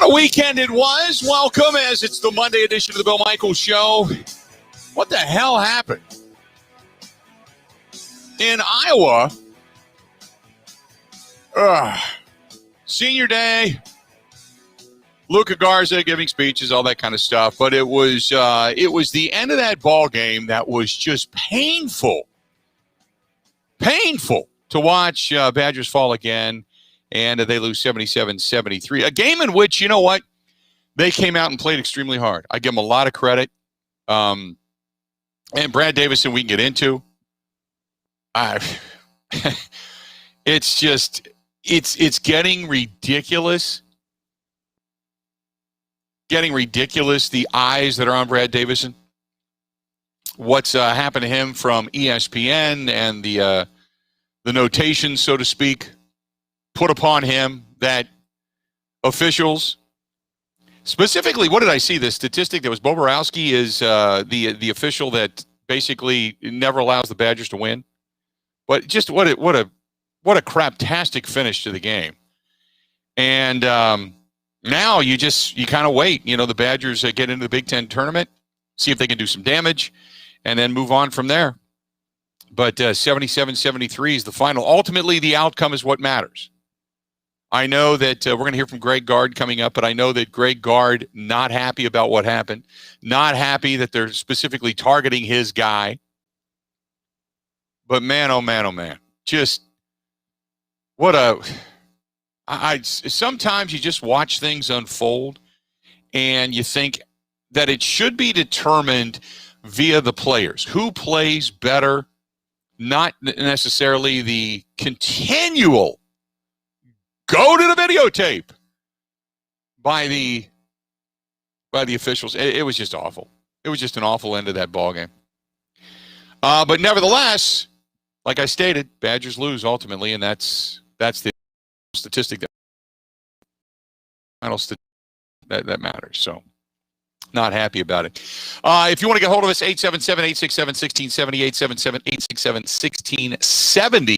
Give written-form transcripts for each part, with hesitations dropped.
What a weekend it was. Welcome as it's the Monday edition of the Bill Michaels Show. What the hell happened? In Iowa, senior day, Luka Garza giving speeches, all that kind of stuff. But it was the end of that ball game that was just painful. Painful to watch Badgers fall again, and they lose 77-73. A game in which, you know what, they came out and played extremely hard. I give them a lot of credit. And Brad Davison we can get into. It's just, it's getting ridiculous. Getting ridiculous, the eyes that are on Brad Davison. What's happened to him from ESPN and the notation, so to speak, put upon him that officials, specifically, what did I see? The statistic that was Boborowski is the official that basically never allows the Badgers to win. But just what a craptastic finish to the game. And now you kind of wait. You know, the Badgers get into the Big Ten tournament, see if they can do some damage, and then move on from there. But 77-73 is the final. Ultimately, the outcome is what matters. I know that we're going to hear from Greg Gard coming up, but I know that Greg Gard not happy about what happened, not happy that they're specifically targeting his guy. But man, oh man, oh man, just what sometimes you just watch things unfold and you think that it should be determined via the players. Who plays better, not necessarily the continual go to the videotape by the officials. It was just awful. It was just an awful end of that ball game. But nevertheless, like I stated, Badgers lose ultimately, and that's the statistic that matters. So, not happy about it. If you want to get hold of us, 877-867-1670, 877-867-1670.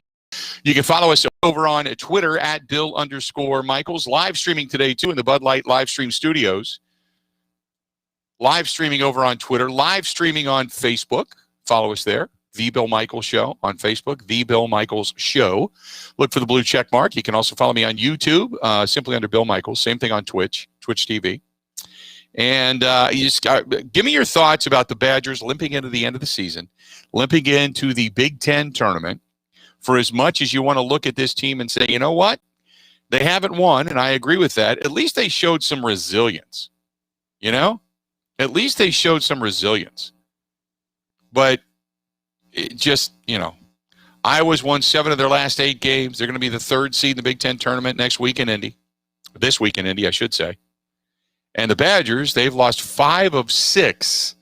You can follow us over on Twitter at Bill_Michaels. Live streaming today, too, in the Bud Light live stream studios. Live streaming over on Twitter. Live streaming on Facebook. Follow us there. The Bill Michaels Show on Facebook. The Bill Michaels Show. Look for the blue check mark. You can also follow me on YouTube, simply under Bill Michaels. Same thing on Twitch TV. And give me your thoughts about the Badgers limping into the end of the season, limping into the Big Ten tournament. For as much as you want to look at this team and say, you know what, they haven't won, and I agree with that, at least they showed some resilience. You know? At least they showed some resilience. But it just, you know, Iowa's won 7 of their last 8 games. They're going to be the 3rd seed in the Big Ten tournament next week in Indy. This week in Indy, I should say. And the Badgers, they've lost 5 of 6.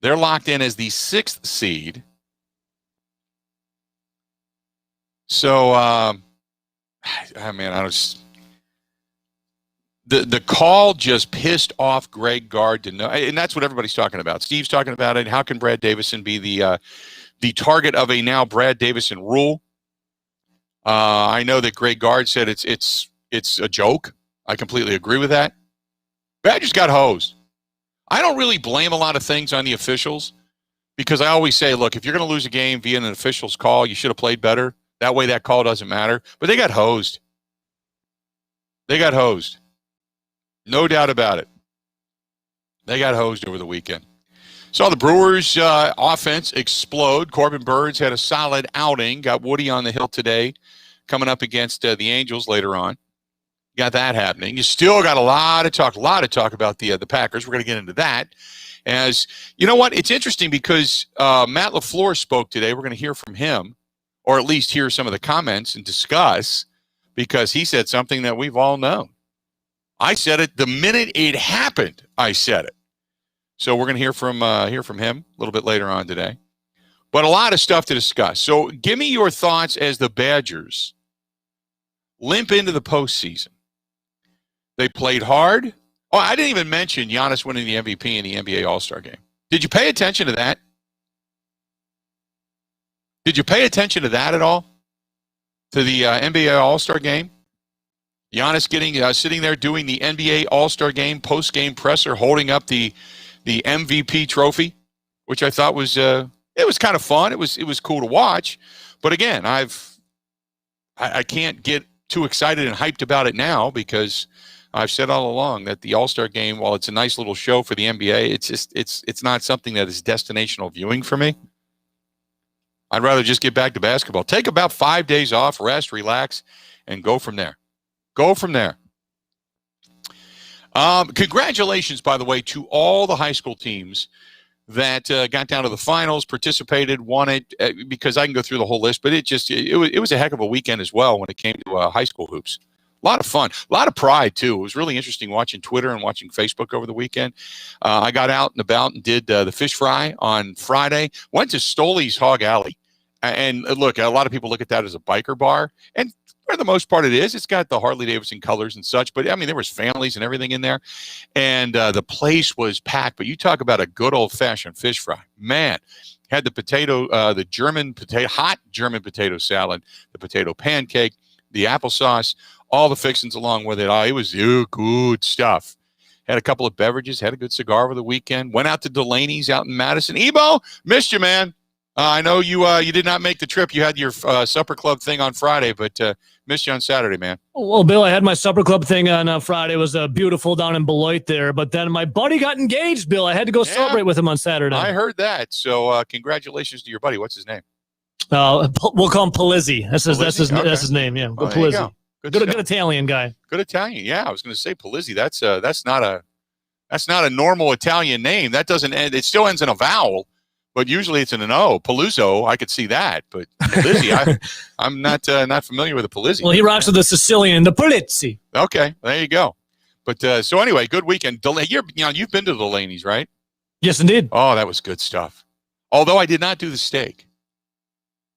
They're locked in as the 6th seed. So, the call just pissed off Greg Gard to know, and that's what everybody's talking about. Steve's talking about it. How can Brad Davison be the target of a now Brad Davison rule? I know that Greg Gard said it's a joke. I completely agree with that. Badgers got hosed. I don't really blame a lot of things on the officials because I always say, look, if you're going to lose a game via an official's call, you should have played better. That way that call doesn't matter. But they got hosed. They got hosed. No doubt about it. They got hosed over the weekend. Saw the Brewers' offense explode. Corbin Burns had a solid outing. Got Woody on the hill today, coming up against the Angels later on. Got that happening. You still got a lot of talk about the Packers. We're going to get into that. As you know what? It's interesting because Matt LaFleur spoke today. We're going to hear from him, or at least hear some of the comments and discuss, because he said something that we've all known. I said it the minute it happened. I said it. So we're going to hear from him a little bit later on today. But a lot of stuff to discuss. So give me your thoughts as the Badgers limp into the postseason. They played hard. Oh, I didn't even mention Giannis winning the MVP in the NBA All-Star game. Did you pay attention to that? Did you pay attention to that at all? To the NBA All-Star game? Giannis getting sitting there doing the NBA All-Star Game post-game presser, holding up the MVP trophy, which I thought was it was kind of fun. It was cool to watch. But again, I can't get too excited and hyped about it now because I've said all along that the All-Star Game, while it's a nice little show for the NBA, it's not something that is destinational viewing for me. I'd rather just get back to basketball. Take about 5 days off, rest, relax, and go from there. Go from there. Congratulations, by the way, to all the high school teams that got down to the finals, participated, won it, because I can go through the whole list, but it was a heck of a weekend as well when it came to high school hoops. A lot of fun, a lot of pride, too. It was really interesting watching Twitter and watching Facebook over the weekend. I got out and about and did the fish fry on Friday, went to Stoley's Hog Alley. And look, a lot of people look at that as a biker bar, and for the most part it is. It's got the Harley-Davidson colors and such, but I mean, there was families and everything in there, and the place was packed. But you talk about a good old-fashioned fish fry. Man, had the potato, the hot German potato salad, the potato pancake, the applesauce, all the fixings along with it. Oh, it was good stuff. Had a couple of beverages, had a good cigar over the weekend, went out to Delaney's out in Madison. Ebo, missed you, man. I know you did not make the trip. You had your supper club thing on Friday, but missed you on Saturday, man. Well, Bill, I had my supper club thing on Friday. It was beautiful down in Beloit there. But then my buddy got engaged, Bill. I had to go celebrate with him on Saturday. I heard that. So congratulations to your buddy. What's his name? We'll call him Palizzi. That's his name. Yeah, Palizzi. Good Italian guy. Good Italian. Yeah, I was going to say Palizzi. That's not a normal Italian name. That doesn't end. It still ends in a vowel. But usually it's in an O. Paluzzo, I could see that. But Palizzi, I'm not familiar with a Palizzi. Well, he rocks with the Sicilian, the Palizzi. Okay, there you go. But so anyway, good weekend. You've been to Delaney's, right? Yes, indeed. Oh, that was good stuff. Although I did not do the steak.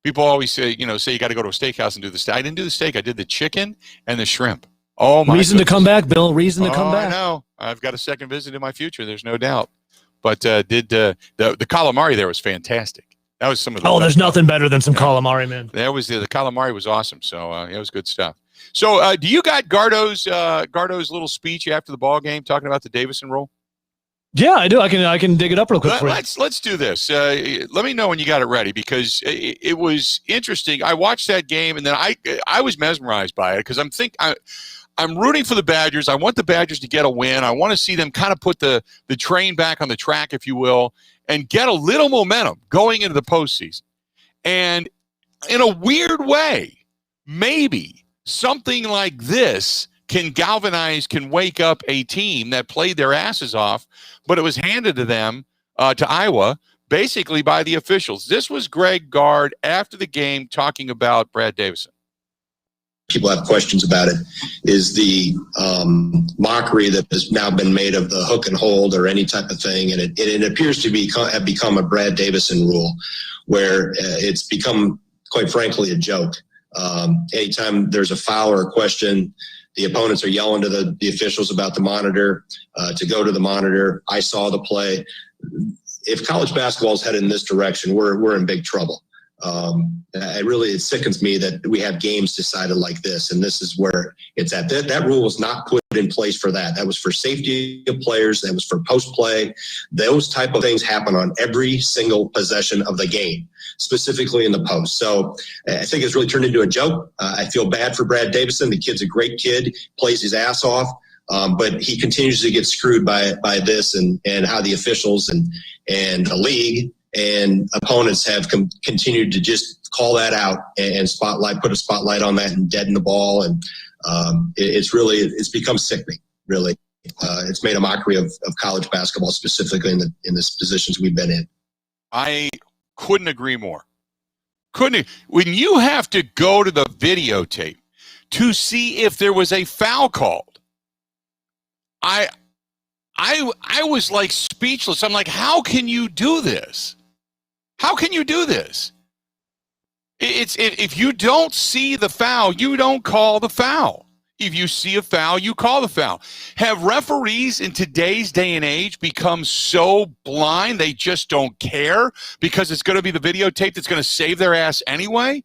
People always say you got to go to a steakhouse and do the steak. I didn't do the steak. I did the chicken and the shrimp. Oh, my Reason goodness. to come back, Bill. Reason to come back. I know. I've got a second visit in my future. There's no doubt. But the calamari there was fantastic. That was some of the there's nothing better than some calamari, man. That was the calamari was awesome. So it was good stuff. So do you got Gardo's little speech after the ball game talking about the Davison rule? Yeah, I do. I can dig it up real quick for you. Let's do this. Let me know when you got it ready because it was interesting. I watched that game and then I was mesmerized by it because I'm rooting for the Badgers. I want the Badgers to get a win. I want to see them kind of put the train back on the track, if you will, and get a little momentum going into the postseason. And in a weird way, maybe something like this can wake up a team that played their asses off, but it was handed to them to Iowa basically by the officials. This was Greg Gard after the game talking about Brad Davison. People have questions about it, is the mockery that has now been made of the hook and hold or any type of thing. And it appears to have become a Brad Davison rule where it's become, quite frankly, a joke. Anytime there's a foul or a question, the opponents are yelling to the officials about the monitor, to go to the monitor. I saw the play. If college basketball is headed in this direction, we're in big trouble. It sickens me that we have games decided like this, and this is where it's at. That rule was not put in place for that. That was for safety of players. That was for post play. Those type of things happen on every single possession of the game, specifically in the post. So I think it's really turned into a joke. I feel bad for Brad Davison. The kid's a great kid, plays his ass off. But he continues to get screwed by this and how the officials and the league and opponents have continued to just call that out and put a spotlight on that and deaden the ball. And it's become sickening, really. It's made a mockery of college basketball, specifically in the positions we've been in. I couldn't agree more. When you have to go to the videotape to see if there was a foul called, I was like speechless. I'm like, how can you do this? How can you do this? If you don't see the foul, you don't call the foul. If you see a foul, you call the foul. Have referees in today's day and age become so blind they just don't care because it's going to be the videotape that's going to save their ass anyway?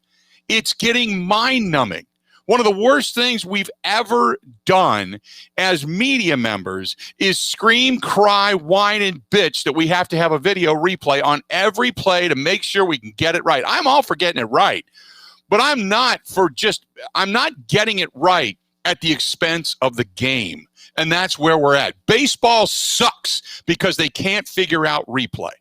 It's getting mind-numbing. One of the worst things we've ever done as media members is scream, cry, whine, and bitch that we have to have a video replay on every play to make sure we can get it right. I'm all for getting it right, but I'm not getting it right at the expense of the game. And that's where we're at. Baseball sucks because they can't figure out replay.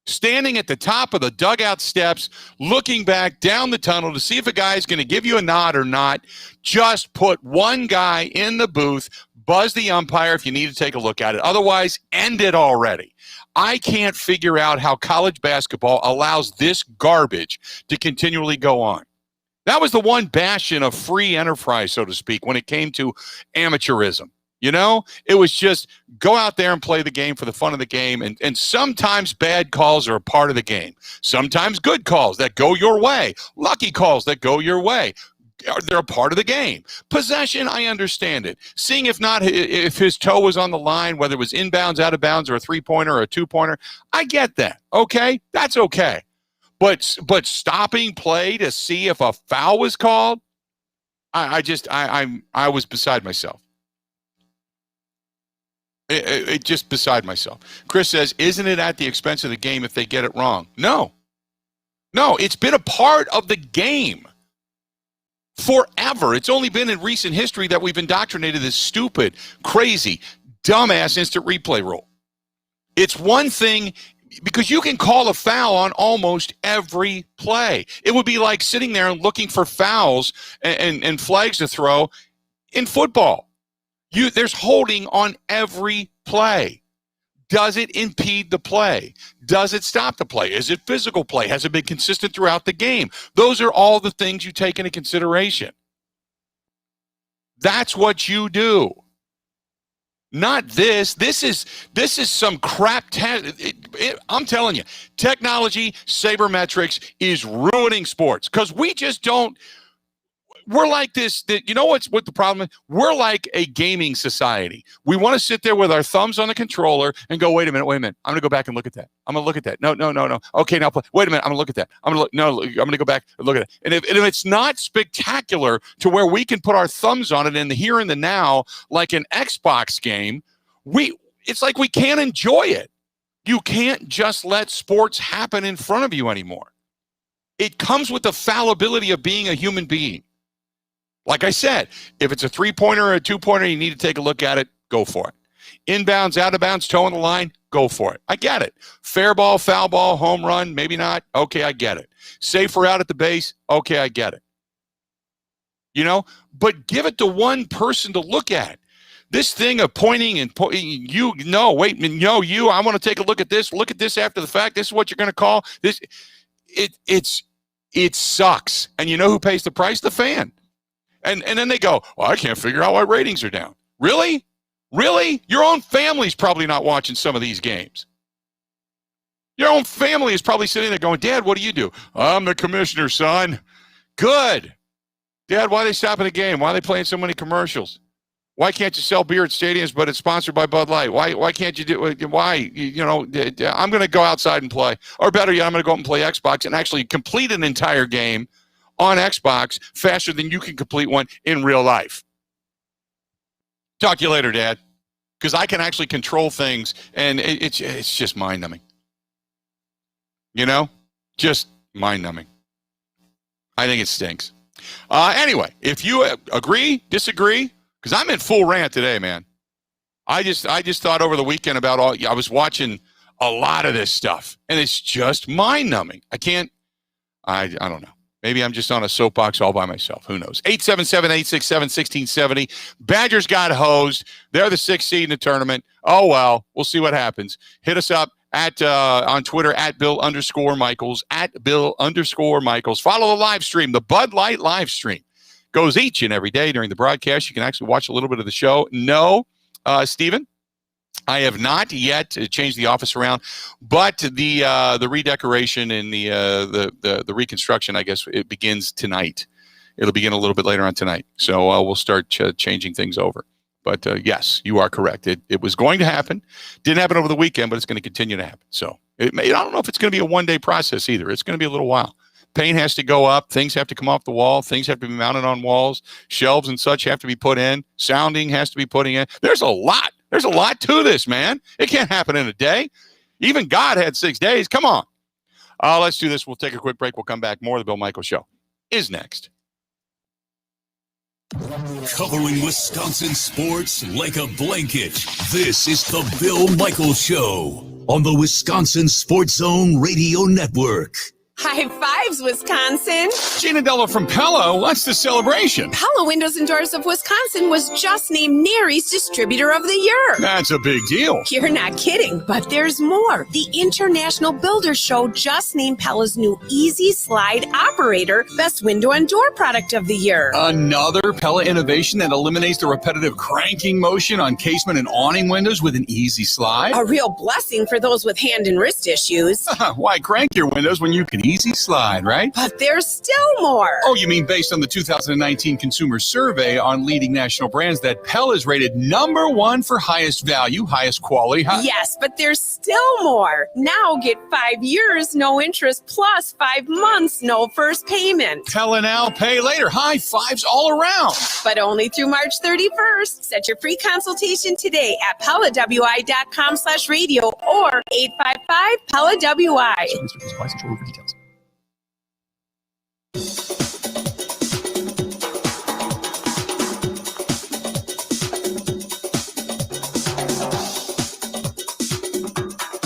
Standing at the top of the dugout steps, looking back down the tunnel to see if a guy is going to give you a nod or not. Just put one guy in the booth, buzz the umpire if you need to take a look at it. Otherwise, end it already. I can't figure out how college basketball allows this garbage to continually go on. That was the one bastion of free enterprise, so to speak, when it came to amateurism. You know, it was just go out there and play the game for the fun of the game. And sometimes bad calls are a part of the game. Sometimes good calls that go your way. Lucky calls that go your way. They're a part of the game. Possession, I understand it. Seeing if his toe was on the line, whether it was inbounds, out of bounds, or a three-pointer or a two-pointer, I get that. Okay? That's okay. But stopping play to see if a foul was called, I was beside myself. It just beside myself. Chris says, isn't it at the expense of the game if they get it wrong? No, it's been a part of the game forever. It's only been in recent history that we've indoctrinated this stupid, crazy, dumbass instant replay rule. It's one thing because you can call a foul on almost every play. It would be like sitting there and looking for fouls and flags to throw in football. There's holding on every play. Does it impede the play? Does it stop the play? Is it physical play? Has it been consistent throughout the game? Those are all the things you take into consideration. That's what you do. Not this. This is some crap. I'm telling you, technology, sabermetrics is ruining sports because we just don't. We're like this. You know what the problem is? We're like a gaming society. We want to sit there with our thumbs on the controller and go, wait a minute. I'm going to go back and look at that. I'm going to look at that. No. Okay, now play. Wait a minute. I'm going to look at that. I'm going to go back and look at it. And if it's not spectacular to where we can put our thumbs on it in the here and the now, like an Xbox game, it's like we can't enjoy it. You can't just let sports happen in front of you anymore. It comes with the fallibility of being a human being. Like I said, if it's a three-pointer or a two-pointer, you need to take a look at it, go for it. Inbounds, out of bounds, toe on the line, go for it. I get it. Fair ball, foul ball, home run, maybe not. Okay, I get it. Safe or out at the base, okay, I get it. You know, but give it to one person to look at. This thing of pointing and I want to take a look at this. Look at this after the fact. This is what you're going to call this. It sucks. And you know who pays the price? The fan. And then they go, well, I can't figure out why ratings are down. Really? Really? Your own family's probably not watching some of these games. Your own family is probably sitting there going, Dad, what do you do? I'm the commissioner, son. Good. Dad, why are they stopping the game? Why are they playing so many commercials? Why can't you sell beer at stadiums, but it's sponsored by Bud Light? Why can't you do it? Why? I'm going to go outside and play. Or better yet, I'm going to go out and play Xbox and actually complete an entire game on Xbox faster than you can complete one in real life. Talk to you later, Dad. Because I can actually control things, and it's just mind-numbing. You know? Just mind-numbing. I think it stinks. Anyway, if you agree, disagree, because I'm in full rant today, man. I just thought over the weekend about I was watching a lot of this stuff, and it's just mind-numbing. I don't know. Maybe I'm just on a soapbox all by myself. Who knows? 877-867-1670. Badgers got hosed. They're the 6th seed in the tournament. Oh, well, we'll see what happens. Hit us up on Twitter at Bill_Michaels, at Bill_Michaels. Follow the live stream. The Bud Light live stream goes each and every day during the broadcast. You can actually watch a little bit of the show. No, Stephen, I have not yet changed the office around, but the redecoration and the reconstruction, I guess, it begins tonight. It'll begin a little bit later on tonight. So we'll start changing things over. But yes, you are correct. It was going to happen. Didn't happen over the weekend, but it's going to continue to happen. So I don't know if it's going to be a one-day process either. It's going to be a little while. Paint has to go up. Things have to come off the wall. Things have to be mounted on walls. Shelves and such have to be put in. Sounding has to be putting in. There's a lot. There's a lot to this, man. It can't happen in a day. Even God had 6 days. Come on. Let's do this. We'll take a quick break. We'll come back. More of the Bill Michaels Show is next. Covering Wisconsin sports like a blanket. This is the Bill Michaels Show on the Wisconsin Sports Zone Radio Network. High fives, Wisconsin. Gina Della from Pella. What's the celebration? Pella Windows and Doors of Wisconsin was just named NARI's Distributor of the Year. That's a big deal. You're not kidding, but there's more. The International Builders Show just named Pella's new Easy Slide Operator Best Window and Door Product of the Year. Another Pella innovation that eliminates the repetitive cranking motion on casement and awning windows with an easy slide. A real blessing for those with hand and wrist issues. Why crank your windows when you can easy slide, right? But there's still more. Oh, you mean based on the 2019 Consumer Survey on leading national brands that Pella is rated #1 for highest value, highest quality. Yes, but there's still more. Now get 5 years, no interest, plus 5 months, no first payment. Pella now, pay later. High fives all around. But only through March 31st. Set your free consultation today at PellaWI.com/radio or 855-PELLA-WI.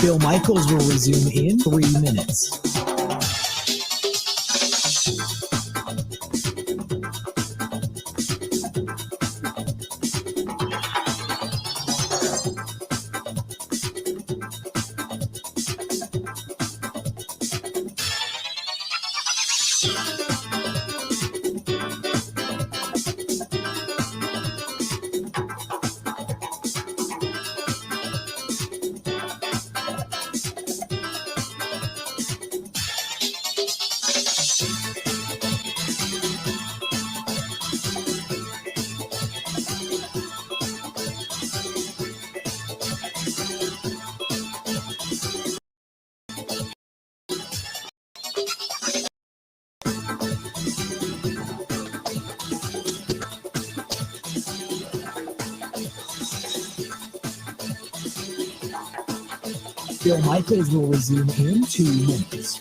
Bill Michaels will resume in 3 minutes. Bill Michaels will resume in 2 minutes.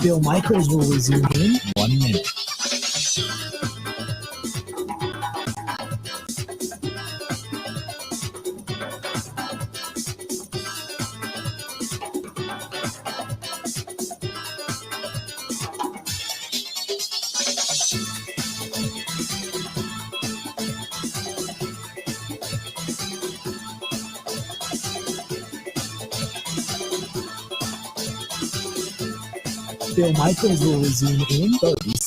Bill Michaels will resume in 1 minute. Bill Michaels will resume in 30 seconds.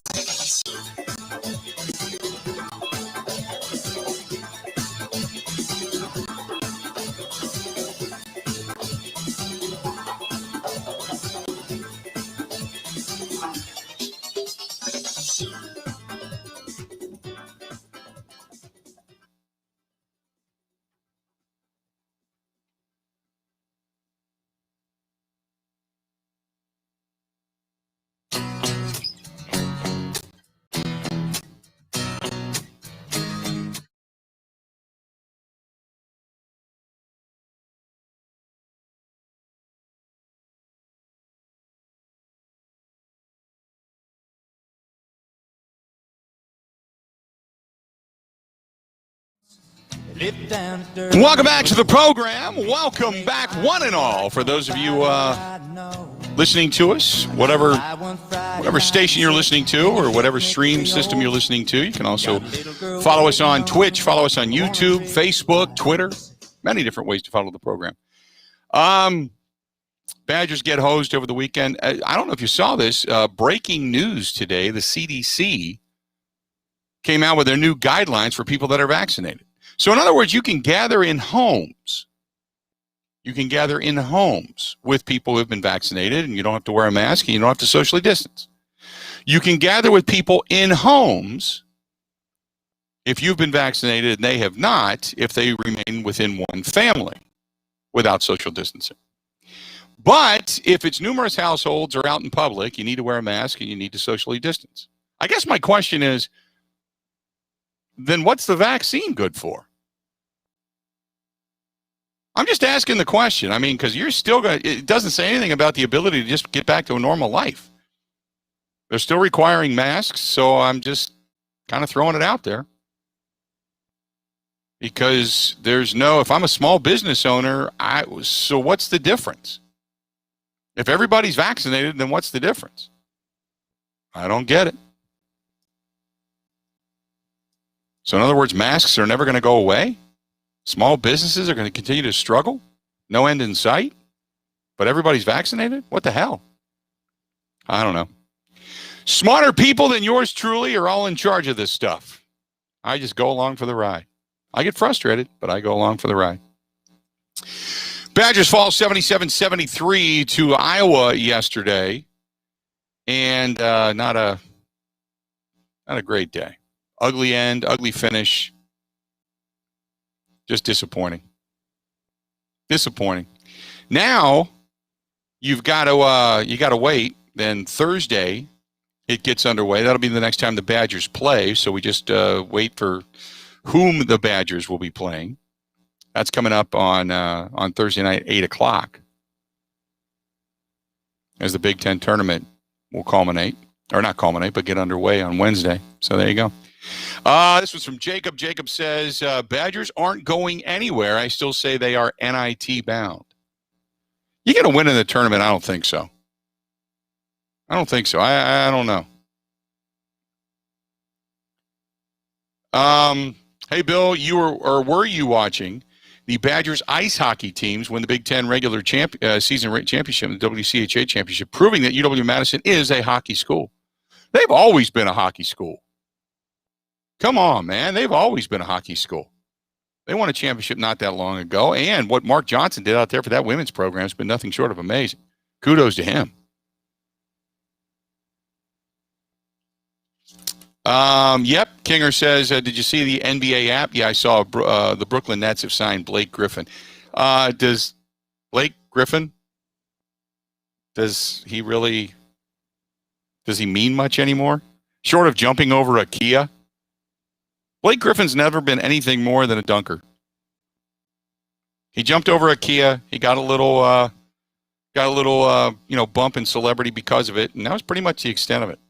Welcome back to the program. Welcome back, one and all, for those of you listening to us, whatever station you're listening to or whatever stream system you're listening to. You can also follow us on Twitch, follow us on YouTube, Facebook, Twitter, many different ways to follow the program. Badgers get hosed over the weekend. I don't know if you saw this. Breaking news today, the CDC came out with their new guidelines for people that are vaccinated. So in other words, you can gather in homes. You can gather in homes with people who have been vaccinated, and you don't have to wear a mask, and you don't have to socially distance. You can gather with people in homes if you've been vaccinated and they have not, if they remain within one family without social distancing. But if it's numerous households or out in public, you need to wear a mask and you need to socially distance. I guess my question is, then what's the vaccine good for? I'm just asking the question. I mean, because you're still going to, it doesn't say anything about the ability to just get back to a normal life. They're still requiring masks, so I'm just kind of throwing it out there. Because there's no, if I'm a small business owner, so what's the difference? If everybody's vaccinated, then what's the difference? I don't get it. So in other words, masks are never going to go away. Small businesses are going to continue to struggle. No end in sight. But everybody's vaccinated? What the hell? I don't know. Smarter people than yours truly are all in charge of this stuff. I just go along for the ride. I get frustrated, but I go along for the ride. Badgers fall 77-73 to Iowa yesterday. And not a great day. Ugly end, ugly finish. Just disappointing. Disappointing. Now you got to wait. Then Thursday it gets underway. That'll be the next time the Badgers play. So we just wait for whom the Badgers will be playing. That's coming up on Thursday night, 8:00, as the Big Ten tournament will culminate, or not culminate, but get underway on Wednesday. So there you go. This was from Jacob. Jacob says, Badgers aren't going anywhere. I still say they are NIT bound. You going to win in the tournament? I don't think so. I don't think so. I don't know. Hey, Bill, were you watching the Badgers ice hockey teams win the Big Ten regular season championship, the WCHA championship, proving that UW-Madison is a hockey school? They've always been a hockey school. Come on, man. They've always been a hockey school. They won a championship not that long ago, and what Mark Johnson did out there for that women's program has been nothing short of amazing. Kudos to him. Yep, Kinger says, did you see the NBA app? Yeah, I saw the Brooklyn Nets have signed Blake Griffin. Does Blake Griffin, does he mean much anymore? Short of jumping over a Kia? Blake Griffin's never been anything more than a dunker. He jumped over a Kia. He got a little bump in celebrity because of it, and that was pretty much the extent of it.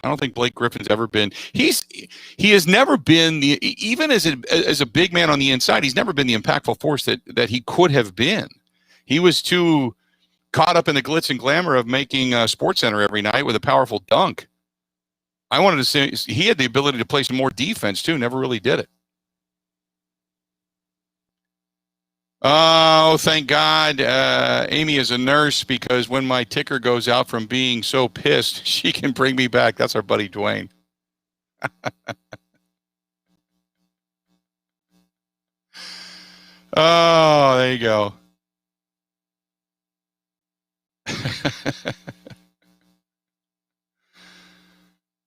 I don't think Blake Griffin's ever been. He has never been even as a big man on the inside. He's never been the impactful force that he could have been. He was too caught up in the glitz and glamour of making SportsCenter every night with a powerful dunk. I wanted to say he had the ability to play some more defense too. Never really did it. Oh, thank God. Amy is a nurse, because when my ticker goes out from being so pissed, she can bring me back. That's our buddy Dwayne. Oh, there you go.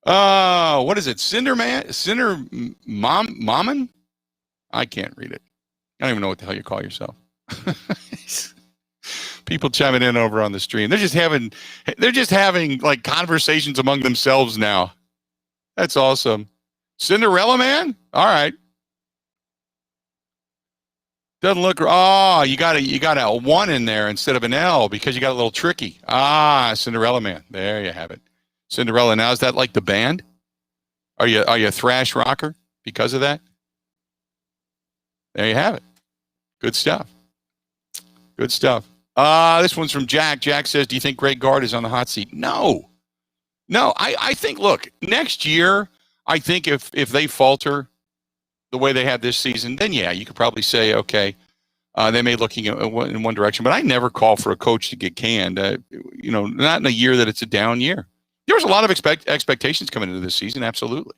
Oh, what is it? Cinder Mammon? I can't read it. I don't even know what the hell you call yourself. People chiming in over on the stream. They're just having like conversations among themselves now. That's awesome. Cinderella Man? All right. Doesn't look. Oh, you got a 1 in there instead of an L because you got a little tricky. Cinderella Man. There you have it. Cinderella. Now, is that like the band? Are you a thrash rocker because of that? There you have it. Good stuff. Good stuff. This one's from Jack. Jack says, do you think Greg Gard is on the hot seat? No. I think, look, next year, I think if they falter the way they have this season, then yeah, you could probably say, okay, they may looking in one direction. But I never call for a coach to get canned. Not in a year that it's a down year. There's a lot of expectations coming into this season, absolutely.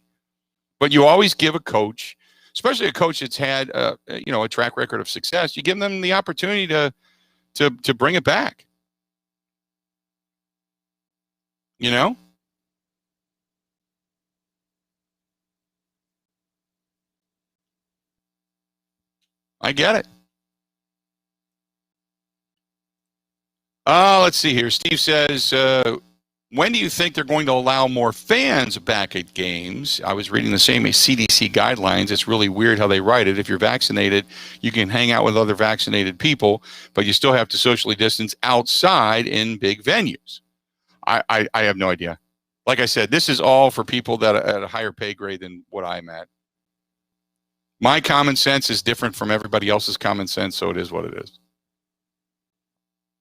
But you always give a coach, especially a coach that's had a track record of success, you give them the opportunity to bring it back. You know? I get it. Let's see here. Steve says, when do you think they're going to allow more fans back at games? I was reading the same CDC guidelines. It's really weird how they write it. If you're vaccinated, you can hang out with other vaccinated people, but you still have to socially distance outside in big venues. I have no idea. Like I said, this is all for people that are at a higher pay grade than what I'm at. My common sense is different from everybody else's common sense, so it is what it is.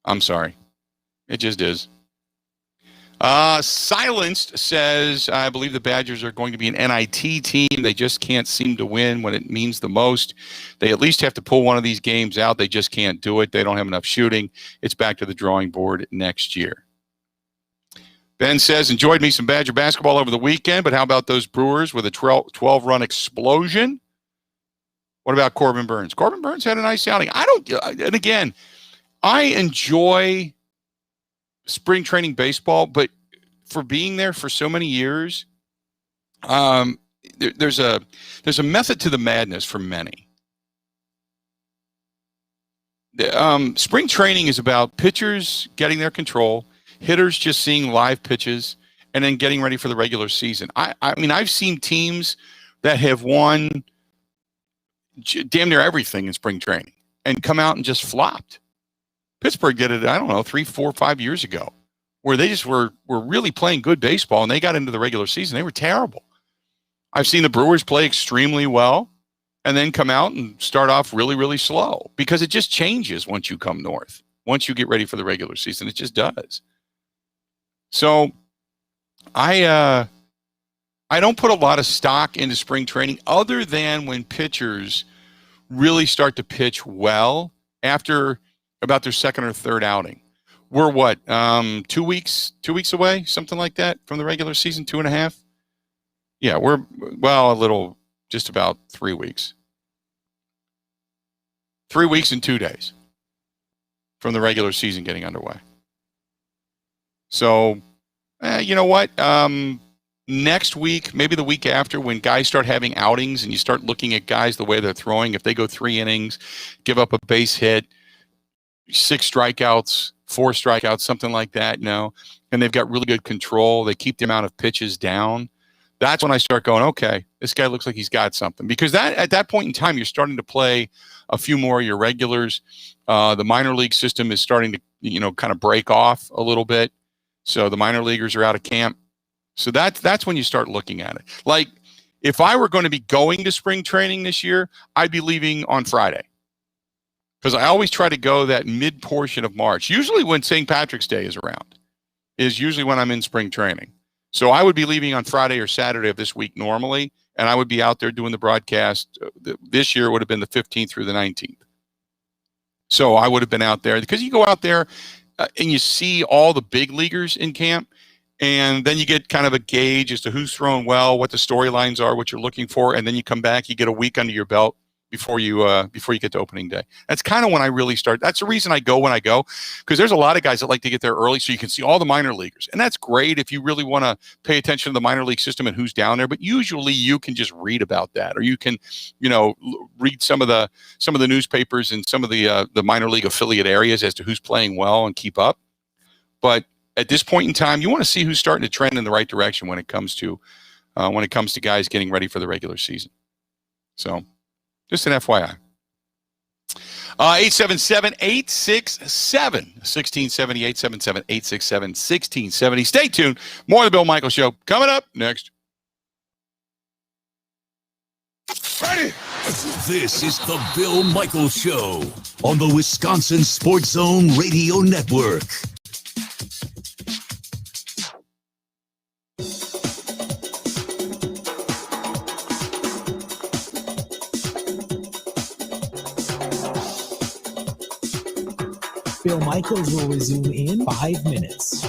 I'm sorry. It just is. Silenced says, I believe the Badgers are going to be an NIT team. They just can't seem to win when it means the most. They at least have to pull one of these games out. They just can't do it. They don't have enough shooting. It's back to the drawing board next year. Ben says, enjoyed me some Badger basketball over the weekend, but how about those Brewers with a 12-run explosion? What about Corbin Burns? Corbin Burns had a nice outing. And again, I enjoy spring training baseball, but for being there for so many years, there's a method to the madness for many. Spring training is about pitchers getting their control, hitters just seeing live pitches, and then getting ready for the regular season. I mean, I've seen teams that have won damn near everything in spring training and come out and just flopped. Pittsburgh did it, 3, 4, 5 years ago, where they just were really playing good baseball, and they got into the regular season. They were terrible. I've seen the Brewers play extremely well and then come out and start off really, really slow, because it just changes once you come north. Once you get ready for the regular season, it just does. So I don't put a lot of stock into spring training other than when pitchers really start to pitch well after about their second or third outing. We're 2 weeks away, something like that, from the regular season, 2.5. Yeah, we're just about 3 weeks. 3 weeks and 2 days from the regular season getting underway. So, you know what? Next week, maybe the week after, when guys start having outings and you start looking at guys the way they're throwing, if they go 3 innings, give up a base hit, 6 strikeouts, 4 strikeouts, something like that, and they've got really good control, they keep the amount of pitches down, that's when I start going, okay, this guy looks like he's got something. Because at that point in time, you're starting to play a few more of your regulars. The minor league system is starting to, kind of break off a little bit. So the minor leaguers are out of camp. So that's when you start looking at it. Like, if I were going to be going to spring training this year, I'd be leaving on Friday, because I always try to go that mid portion of March. Usually when St. Patrick's Day is around is usually when I'm in spring training. So I would be leaving on Friday or Saturday of this week normally, and I would be out there doing the broadcast. This year would have been the 15th through the 19th. So I would have been out there, because you go out there and you see all the big leaguers in camp, and then you get kind of a gauge as to who's throwing well, what the storylines are, what you're looking for, and then you come back, you get a week under your belt before you get to opening day. That's kind of when I really start. That's the reason I go when I go, because there's a lot of guys that like to get there early so you can see all the minor leaguers. And that's great if you really want to pay attention to the minor league system and who's down there. But usually you can just read about that, or you can, read some of the newspapers in some of the minor league affiliate areas as to who's playing well and keep up. But at this point in time, you want to see who's starting to trend in the right direction when it comes to guys getting ready for the regular season. So, just an FYI. 877-867-1670, 877-867-1670. Stay tuned. More of the Bill Michaels Show coming up next. Ready. This is the Bill Michaels Show on the Wisconsin Sports Zone Radio Network. Bill Michaels will resume in 5 minutes.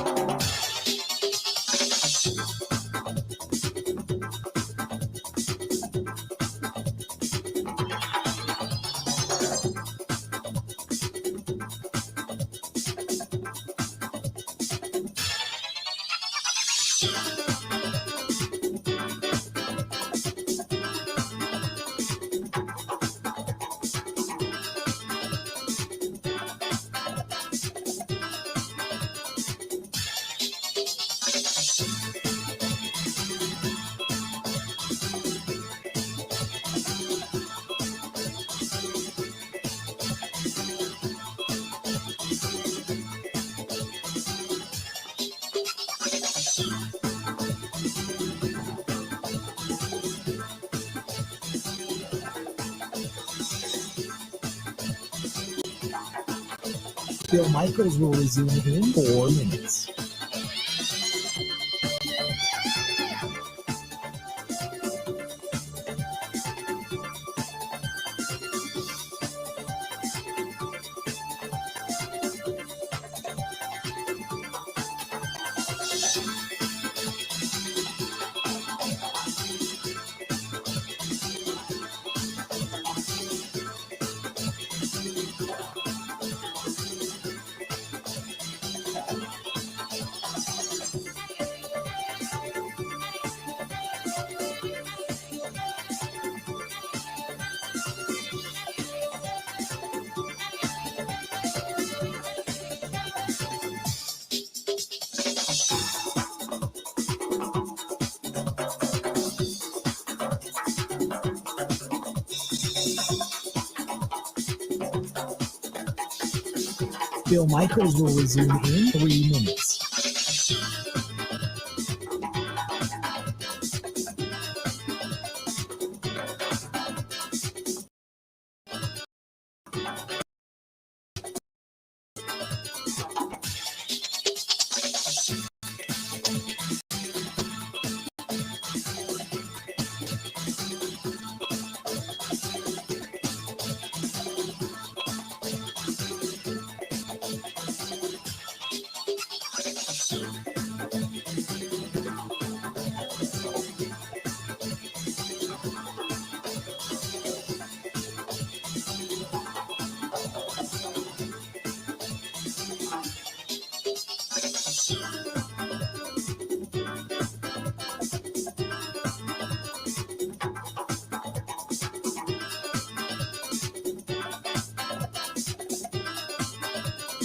Bill Michaels will resume in 4 minutes. Bill Michaels will resume in 3 minutes.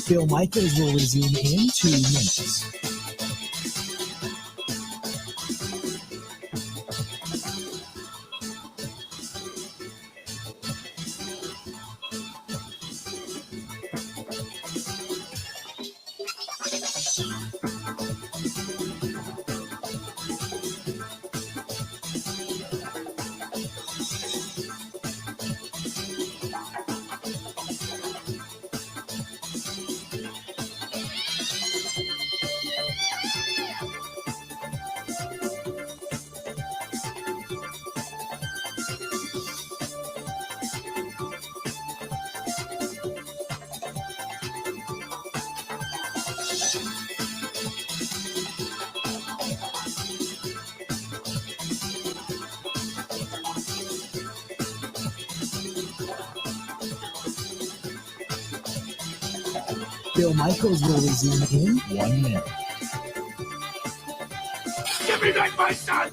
Bill Michaels will resume in 2 minutes. Bill Michaels will resume in 1 minute. Give me back my son!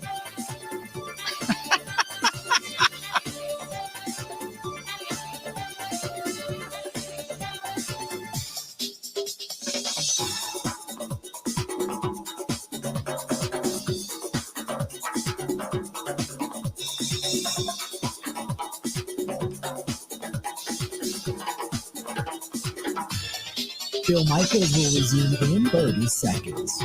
Bill Michaels will resume in 30 seconds.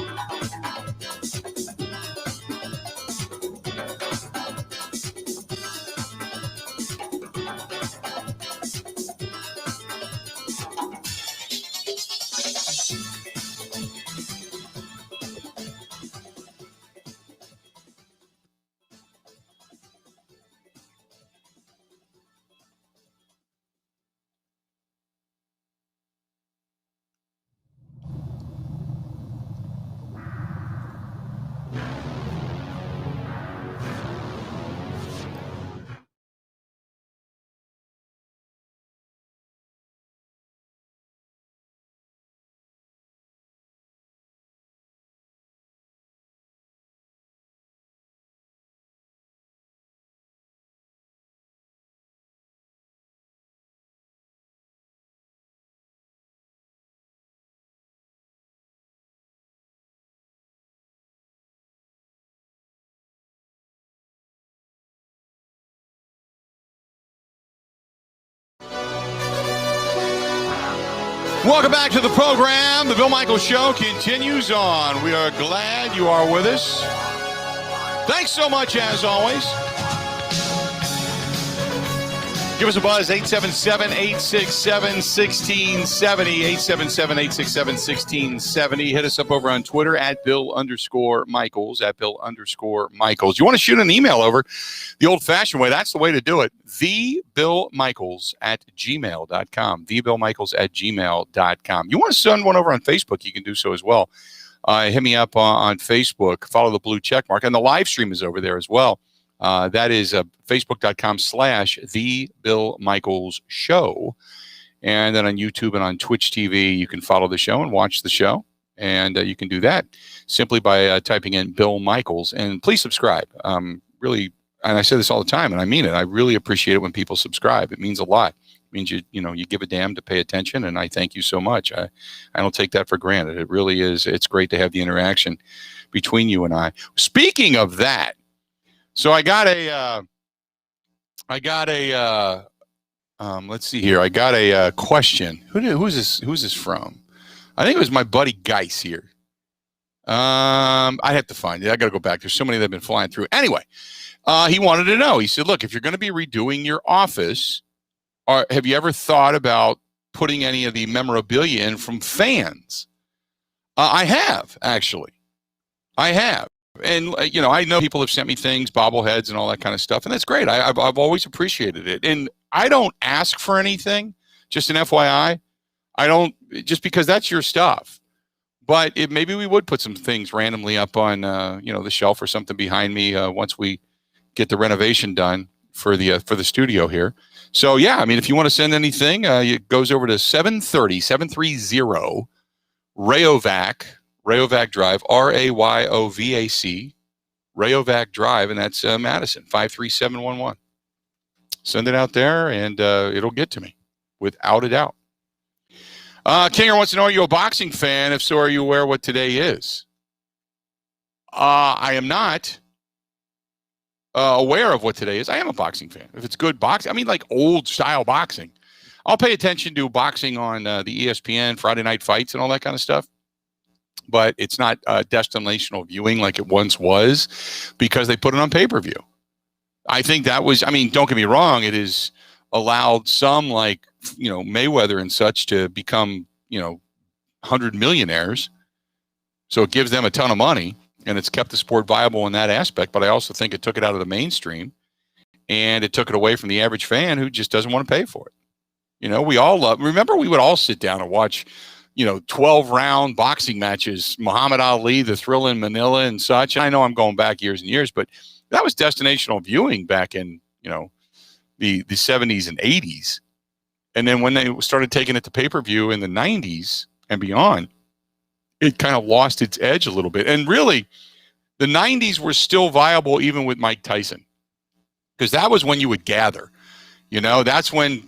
Welcome back to the program. The Bill Michaels Show continues on. We are glad you are with us. Thanks so much, as always. Give us a buzz, 877-867-1670, 877-867-1670. Hit us up over on Twitter at Bill_Michaels, at Bill_Michaels. You want to shoot an email over the old-fashioned way, that's the way to do it. TheBillMichaels@gmail.com, TheBillMichaels@gmail.com. You want to send one over on Facebook, you can do so as well. Hit me up on Facebook, follow the blue check mark, and the live stream is over there as well. That is Facebook.com/The Bill Michaels Show. And then on YouTube and on Twitch TV, you can follow the show and watch the show. And you can do that simply by typing in Bill Michaels. And please subscribe. Really, and I say this all the time, and I mean it. I really appreciate it when people subscribe. It means a lot. It means you give a damn to pay attention, and I thank you so much. I don't take that for granted. It really is. It's great to have the interaction between you and I. Speaking of that, so I got a let's see here. I got a question. Who's this from? I think it was my buddy Geis here. I have to find it. I got to go back. There's so many that have been flying through. Anyway, he wanted to know. He said, look, if you're going to be redoing your office, have you ever thought about putting any of the memorabilia in from fans? I have, actually. I have. And, I know people have sent me things, bobbleheads and all that kind of stuff, and that's great. I've always appreciated it. And I don't ask for anything, just an FYI. I don't, just because that's your stuff. But maybe we would put some things randomly up on, the shelf or something behind me once we get the renovation done for the studio here. So, yeah, I mean, if you want to send anything, it goes over to 730 Rayovac Drive, RAYOVAC, Rayovac Drive, and that's Madison, 53711. Send it out there, and it'll get to me, without a doubt. Kinger wants to know, are you a boxing fan? If so, are you aware what today is? I am not aware of what today is. I am a boxing fan. If it's good boxing, I mean, like old-style boxing. I'll pay attention to boxing on the ESPN, Friday Night Fights, and all that kind of stuff. But it's not destinational viewing like it once was because they put it on pay-per-view. I think that was, I mean, don't get me wrong, it has allowed some like, Mayweather and such to become, 100 millionaires. So it gives them a ton of money and it's kept the sport viable in that aspect. But I also think it took it out of the mainstream and it took it away from the average fan who just doesn't want to pay for it. We all remember we would all sit down and watch 12-round boxing matches, Muhammad Ali, the Thrill in Manila and such. And I know I'm going back years and years, but that was destinational viewing back in, the 70s and 80s. And then when they started taking it to pay-per-view in the 90s and beyond, it kind of lost its edge a little bit. And really, the 90s were still viable even with Mike Tyson because that was when you would gather. That's when,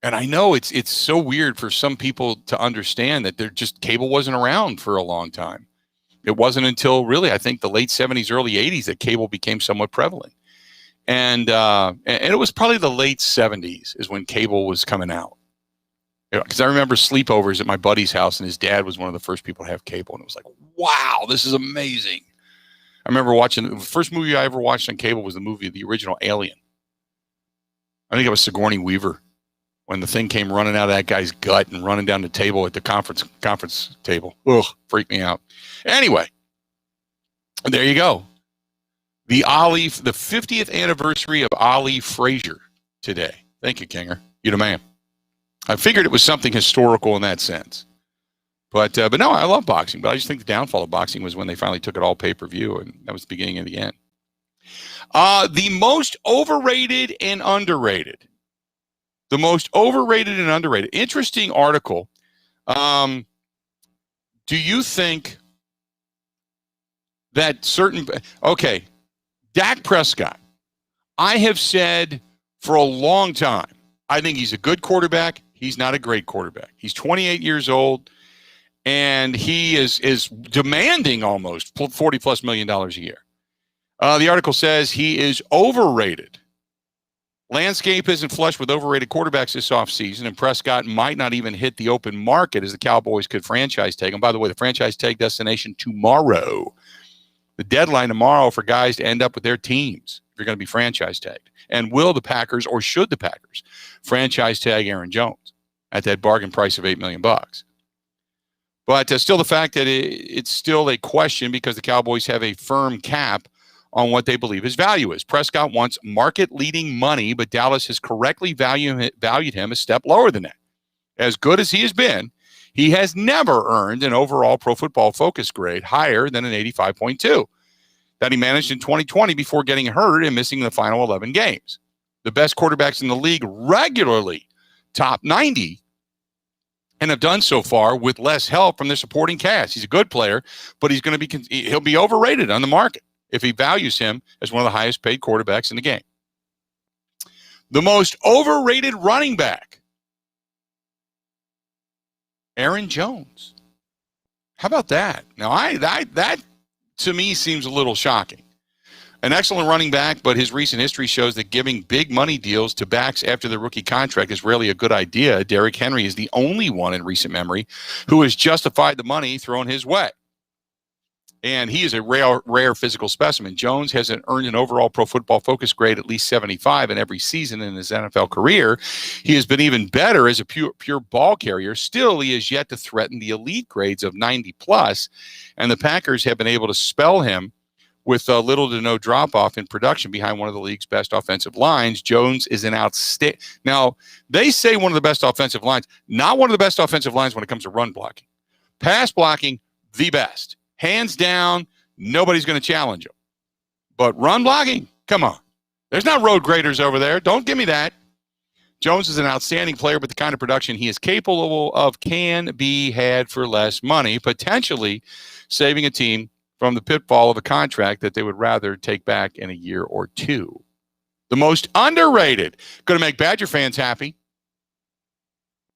and I know it's so weird for some people to understand that cable wasn't around for a long time. It wasn't until really, I think, the late 70s, early 80s that cable became somewhat prevalent. And it was probably the late 70s is when cable was coming out. Because I remember sleepovers at my buddy's house, and his dad was one of the first people to have cable. And it was like, wow, this is amazing. I remember watching, the first movie I ever watched on cable was the original Alien. I think it was Sigourney Weaver. When the thing came running out of that guy's gut and running down the table at the conference table. Ugh, freaked me out. Anyway, there you go. The 50th anniversary of Ali Frazier today. Thank you, Kinger. You're the man. I figured it was something historical in that sense. But no, I love boxing. But I just think the downfall of boxing was when they finally took it all pay-per-view, and that was the beginning of the end. The most overrated and underrated. The most overrated and underrated. Interesting article. Do you think that okay, Dak Prescott, I have said for a long time, I think he's a good quarterback. He's not a great quarterback. He's 28 years old, and he is demanding almost $40+ million a year. The article says he is overrated. Landscape isn't flush with overrated quarterbacks this offseason, and Prescott might not even hit the open market as the Cowboys could franchise tag him. By the way, the franchise tag destination tomorrow. The deadline tomorrow for guys to end up with their teams if you're going to be franchise tagged. And will the Packers, or should the Packers, franchise tag Aaron Jones at that bargain price of $8 million? But still the fact that it's still a question because the Cowboys have a firm cap on what they believe his value is. Prescott wants market-leading money, but Dallas has correctly valued him a step lower than that. As good as he has been, he has never earned an overall Pro Football Focus grade higher than an 85.2 that he managed in 2020 before getting hurt and missing the final 11 games. The best quarterbacks in the league regularly top 90 and have done so far with less help from their supporting cast. He's a good player, but he'll be overrated on the market if he values him as one of the highest paid quarterbacks in the game. The most overrated running back, Aaron Jones. How about that? Now, that to me seems a little shocking. An excellent running back, but his recent history shows that giving big money deals to backs after the rookie contract is rarely a good idea. Derrick Henry is the only one in recent memory who has justified the money thrown his way. And he is a rare physical specimen. Jones has earned an overall Pro Football Focus grade at least 75 in every season in his NFL career. He has been even better as a pure ball carrier. Still, he has yet to threaten the elite grades of 90+, and the Packers have been able to spell him with little to no drop-off in production behind one of the league's best offensive lines. Jones is an outstanding. Now, they say one of the best offensive lines, not one of the best offensive lines when it comes to run blocking. Pass blocking, the best. Hands down, nobody's going to challenge him. But run blocking, come on. There's not road graders over there. Don't give me that. Jones is an outstanding player, but the kind of production he is capable of can be had for less money, potentially saving a team from the pitfall of a contract that they would rather take back in a year or two. The most underrated, going to make Badger fans happy.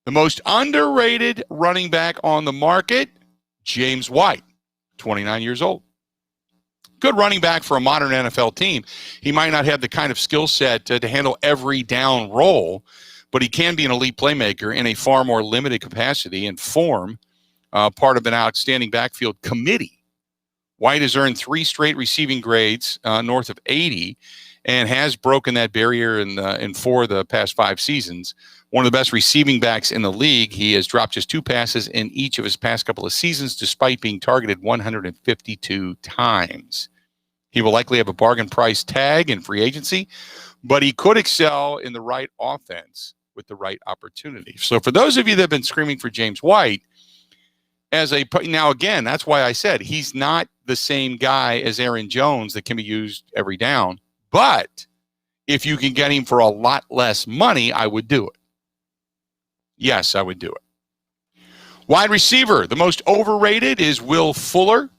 The most underrated running back on the market, James White, 29 years old. Good running back for a modern NFL team. He might not have the kind of skill set to handle every down role, but he can be an elite playmaker in a far more limited capacity and form part of an outstanding backfield committee. White has earned 3 straight receiving grades north of 80 and has broken that barrier in 4 of the past 5 seasons. One of the best receiving backs in the league. He has dropped just 2 passes in each of his past couple of seasons, despite being targeted 152 times. He will likely have a bargain price tag in free agency, but he could excel in the right offense with the right opportunity. So for those of you that have been screaming for James White, now again, that's why I said he's not the same guy as Aaron Jones that can be used every down. But if you can get him for a lot less money, I would do it. Yes, I would do it. Wide receiver, the most overrated is Will Fuller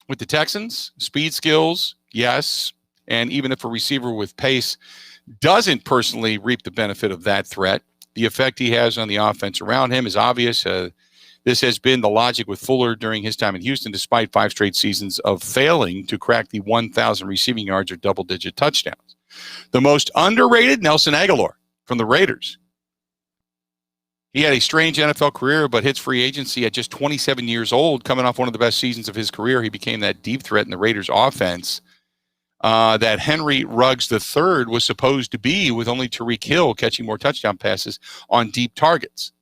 with the Texans. Speed skills, yes. And even if a receiver with pace doesn't personally reap the benefit of that threat, the effect he has on the offense around him is obvious. This has been the logic with Fuller during his time in Houston, despite 5 straight seasons of failing to crack the 1,000 receiving yards or double-digit touchdowns. The most underrated, Nelson Aguilar from the Raiders. He had a strange NFL career, but hits free agency at just 27 years old, coming off one of the best seasons of his career. He became that deep threat in the Raiders offense that Henry Ruggs III was supposed to be, with only Tyreek Hill catching more touchdown passes on deep targets.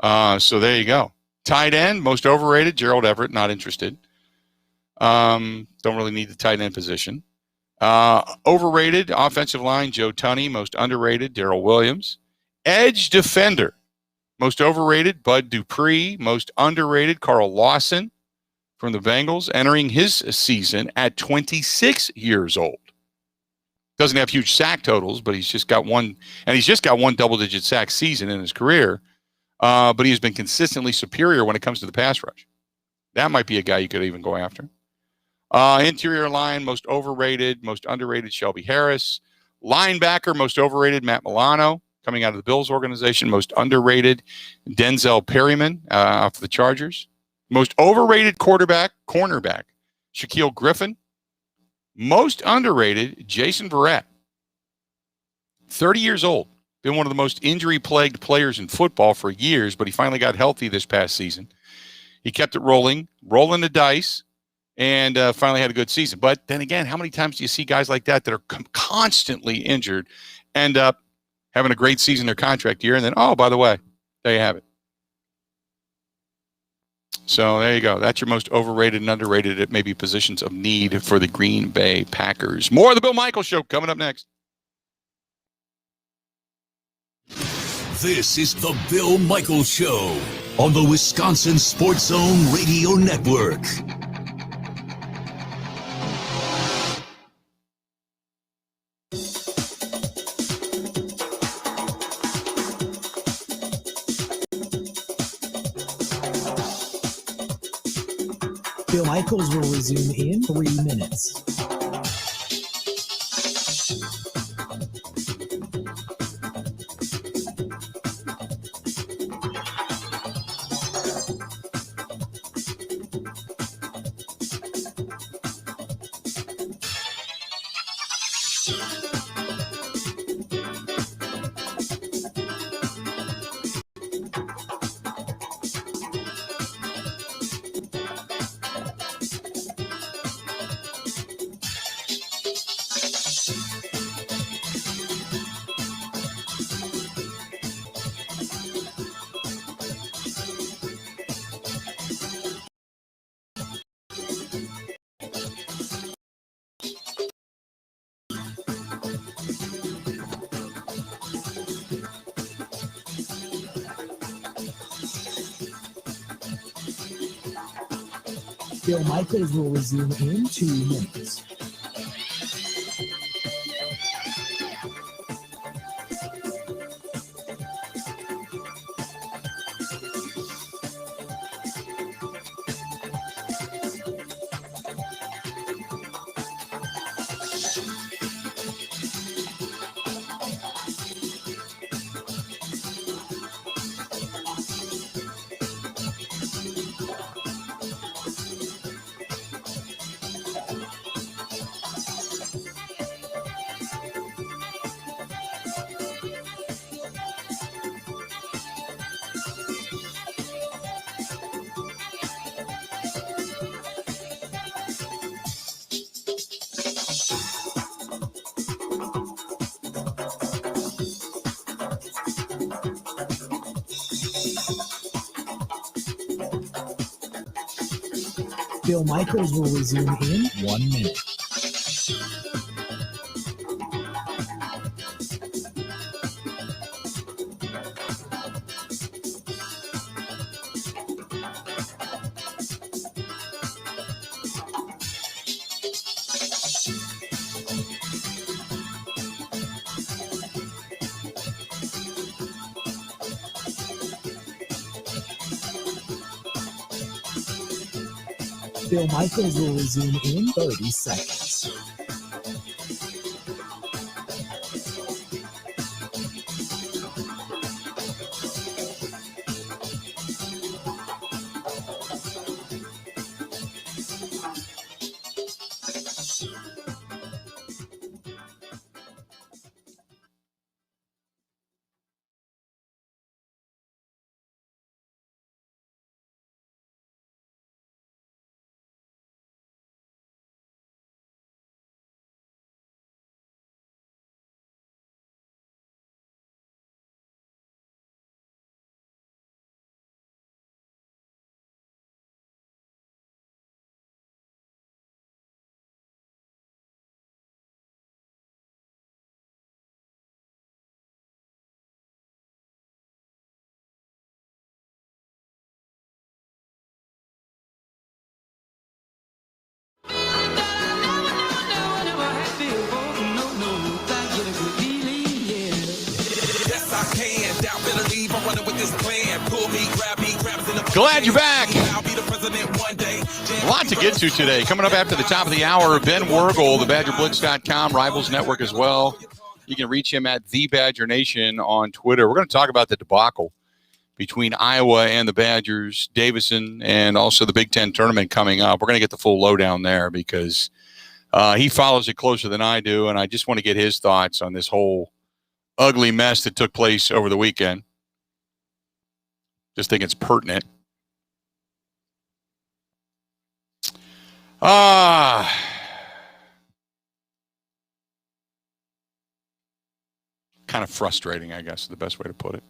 So there you go. Tight end, most overrated, Gerald Everett, not interested. Don't really need the tight end position. Overrated, offensive line, Joe Tunney. Most underrated, Darrell Williams. Edge defender, most overrated, Bud Dupree. Most underrated, Carl Lawson from the Bengals, entering his season at 26 years old. Doesn't have huge sack totals, but he's just got one double-digit sack season in his career. But he has been consistently superior when it comes to the pass rush. That might be a guy you could even go after. Interior line, most overrated, most underrated, Shelby Harris. Linebacker, most overrated, Matt Milano, coming out of the Bills organization. Most underrated, Denzel Perryman off the Chargers. Most overrated cornerback, Shaquille Griffin. Most underrated, Jason Verrett. 30 years old. Been one of the most injury-plagued players in football for years, but he finally got healthy this past season. He kept it rolling the dice, and finally had a good season. But then again, how many times do you see guys like that that are constantly injured, end up having a great season their contract year, and then, oh, by the way, there you have it. So there you go. That's your most overrated and underrated at maybe positions of need for the Green Bay Packers. More of the Bill Michaels Show coming up next. This is the Bill Michaels Show on the Wisconsin Sports Zone Radio Network. Bill Michaels will resume in 3 minutes. Bill Michaels will resume in 2 minutes. Bill Michaels will resume in 1 minute. Bill Michaels will resume in 30 seconds. Glad you're back. A lot to get to today. Coming up after the top of the hour, Ben Wergel, the BadgerBlitz.com, Rivals Network as well. You can reach him at The Badger Nation on Twitter. We're going to talk about the debacle between Iowa and the Badgers, Davison, and also the Big Ten tournament coming up. We're going to get the full lowdown there because he follows it closer than I do, and I just want to get his thoughts on this whole ugly mess that took place over the weekend. Just think it's pertinent. Kind of frustrating, I guess, is the best way to put it.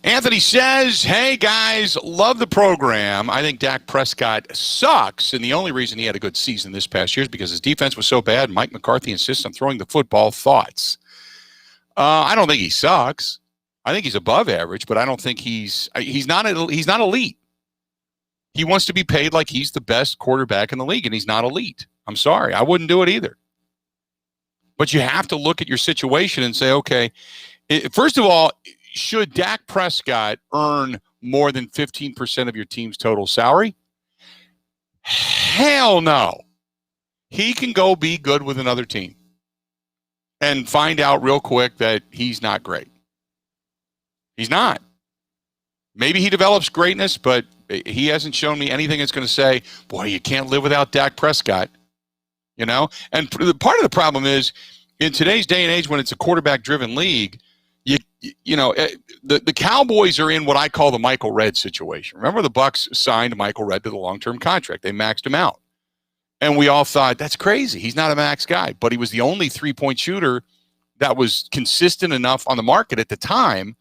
Anthony says, hey, guys, love the program. I think Dak Prescott sucks, and the only reason he had a good season this past year is because his defense was so bad. Mike McCarthy insists on throwing the football. Thoughts? I don't think he sucks. I think he's above average, but I don't think he's not elite. He wants to be paid like he's the best quarterback in the league, and he's not elite. I'm sorry. I wouldn't do it either. But you have to look at your situation and say, okay, first of all, should Dak Prescott earn more than 15% of your team's total salary? Hell no. He can go be good with another team and find out real quick that he's not great. He's not. Maybe he develops greatness, but he hasn't shown me anything that's going to say, boy, you can't live without Dak Prescott. You know? And part of the problem is, in today's day and age when it's a quarterback-driven league, the Cowboys are in what I call the Michael Redd situation. Remember, the Bucks signed Michael Redd to the long-term contract. They maxed him out. And we all thought, that's crazy. He's not a max guy. But he was the only three-point shooter that was consistent enough on the market at the time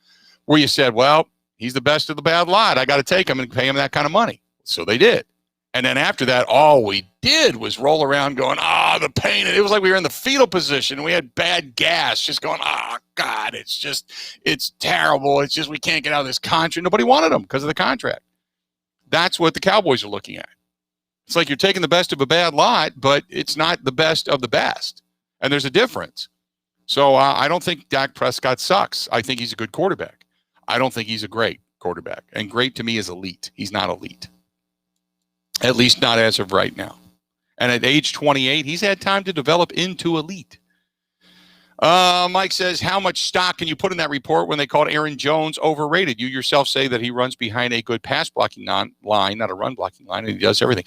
where you said, well, he's the best of the bad lot. I got to take him and pay him that kind of money. So they did. And then after that, all we did was roll around going, the pain. It was like we were in the fetal position. We had bad gas, just going, God, it's terrible. It's just we can't get out of this contract. Nobody wanted him because of the contract. That's what the Cowboys are looking at. It's like you're taking the best of a bad lot, but it's not the best of the best. And there's a difference. So I don't think Dak Prescott sucks. I think he's a good quarterback. I don't think he's a great quarterback. And great to me is elite. He's not elite. At least not as of right now. And at age 28, he's had time to develop into elite. Mike says, how much stock can you put in that report when they called Aaron Jones overrated? You yourself say that he runs behind a good pass blocking line, not a run blocking line, and he does everything.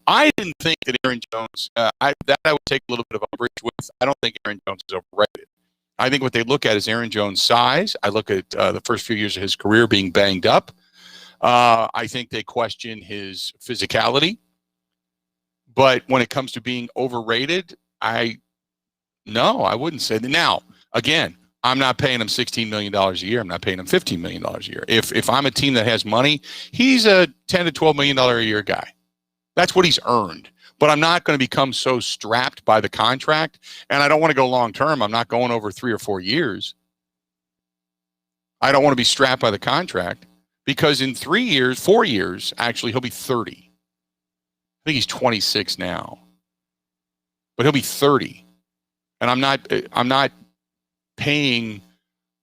I didn't think that Aaron Jones, I would take a little bit of umbrage with. I don't think Aaron Jones is overrated. I think what they look at is Aaron Jones' size. I look at the first few years of his career being banged up. I think they question his physicality. But when it comes to being overrated, no, I wouldn't say that. Now, again, I'm not paying him $16 million a year. I'm not paying him $15 million a year. If I'm a team that has money, he's a $10 to $12 million a year guy. That's what he's earned. But I'm not going to become so strapped by the contract, and I don't want to go long term. I'm not going over 3 or 4 years. I don't want to be strapped by the contract because in 3 years, 4 years, actually, he'll be 30. I think he's 26 now, but he'll be 30. And I'm not paying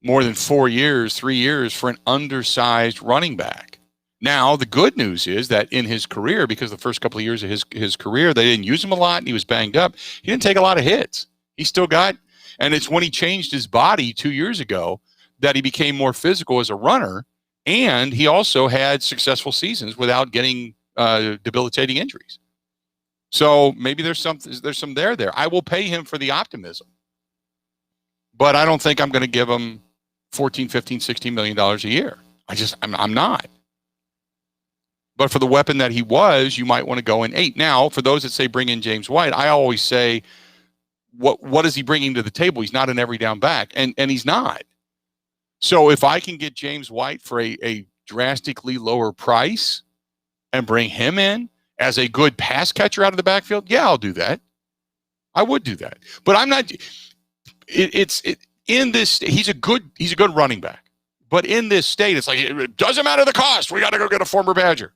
more than 4 years, 3 years for an undersized running back. Now, the good news is that in his career, because the first couple of years of his career, they didn't use him a lot and he was banged up. He didn't take a lot of hits. He still got, and it's when he changed his body 2 years ago that he became more physical as a runner. And he also had successful seasons without getting debilitating injuries. So maybe there's some there. I will pay him for the optimism, but I don't think I'm going to give him $14, $15, $16 million a year. I'm not. But for the weapon that he was, you might want to go in 8. Now, for those that say bring in James White, I always say, what is he bringing to the table? He's not an every down back, and he's not. So if I can get James White for a drastically lower price and bring him in as a good pass catcher out of the backfield, yeah, I'll do that. I would do that. But I'm not. In this, he's a good running back. But in this state, it's like it doesn't matter the cost. We got to go get a former Badger.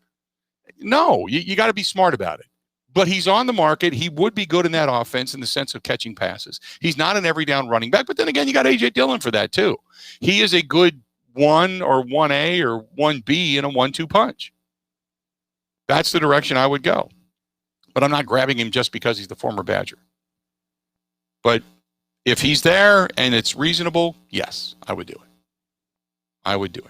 No, you got to be smart about it. But he's on the market. He would be good in that offense in the sense of catching passes. He's not an every down running back. But then again, you got A.J. Dillon for that too. He is a good 1 or 1A or 1B in a 1-2 punch. That's the direction I would go. But I'm not grabbing him just because he's the former Badger. But if he's there and it's reasonable, yes, I would do it. I would do it.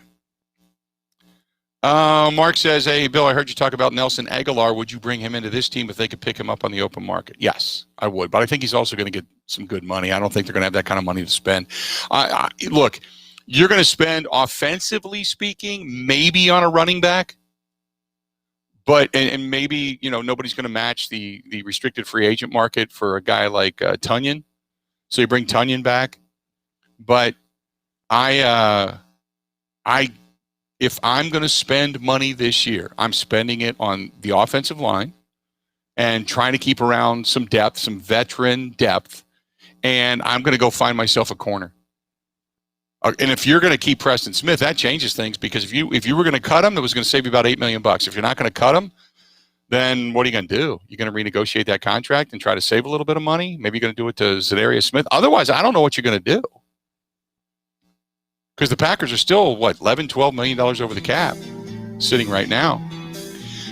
Mark says, hey, Bill, I heard you talk about Nelson Aguilar. Would you bring him into this team if they could pick him up on the open market? Yes, I would. But I think he's also going to get some good money. I don't think they're going to have that kind of money to spend. Look, you're going to spend, offensively speaking, maybe on a running back. But and maybe, nobody's going to match the restricted free agent market for a guy like Tunyon. So you bring Tunyon back. But if I'm going to spend money this year, I'm spending it on the offensive line and trying to keep around some depth, some veteran depth, and I'm going to go find myself a corner. And if you're going to keep Preston Smith, that changes things, because if you were going to cut him, it was going to save you about $8 million. If you're not going to cut him, then what are you going to do? You're going to renegotiate that contract and try to save a little bit of money? Maybe you're going to do it to Zadarius Smith. Otherwise, I don't know what you're going to do. Because the Packers are still, $11, $12 million over the cap sitting right now.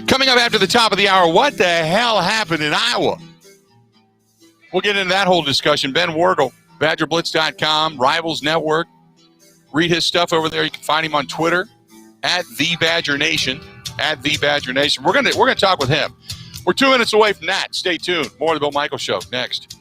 Coming up after the top of the hour, what the hell happened in Iowa? We'll get into that whole discussion. Ben Wargle, BadgerBlitz.com, Rivals Network. Read his stuff over there. You can find him on Twitter, @TheBadgerNation, @TheBadgerNation. We're gonna talk with him. We're 2 minutes away from that. Stay tuned. More of the Bill Michaels Show next.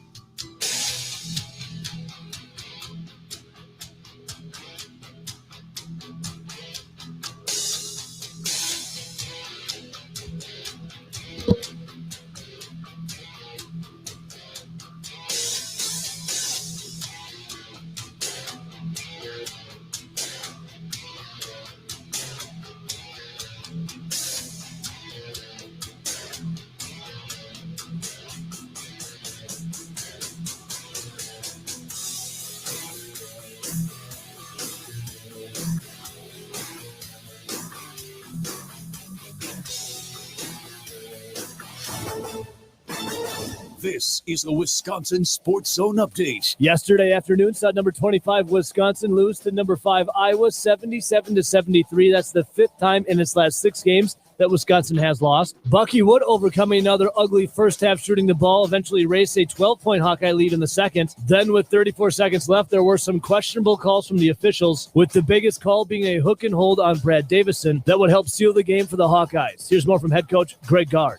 This is the Wisconsin Sports Zone Update. Yesterday afternoon, saw number 25 Wisconsin lose to number 5 Iowa 77-73. That's the 5th time in its last 6 games that Wisconsin has lost. Bucky Wood overcoming another ugly first half shooting the ball, eventually raised a 12-point Hawkeye lead in the second. Then with 34 seconds left, there were some questionable calls from the officials, with the biggest call being a hook and hold on Brad Davison that would help seal the game for the Hawkeyes. Here's more from head coach Greg Gard.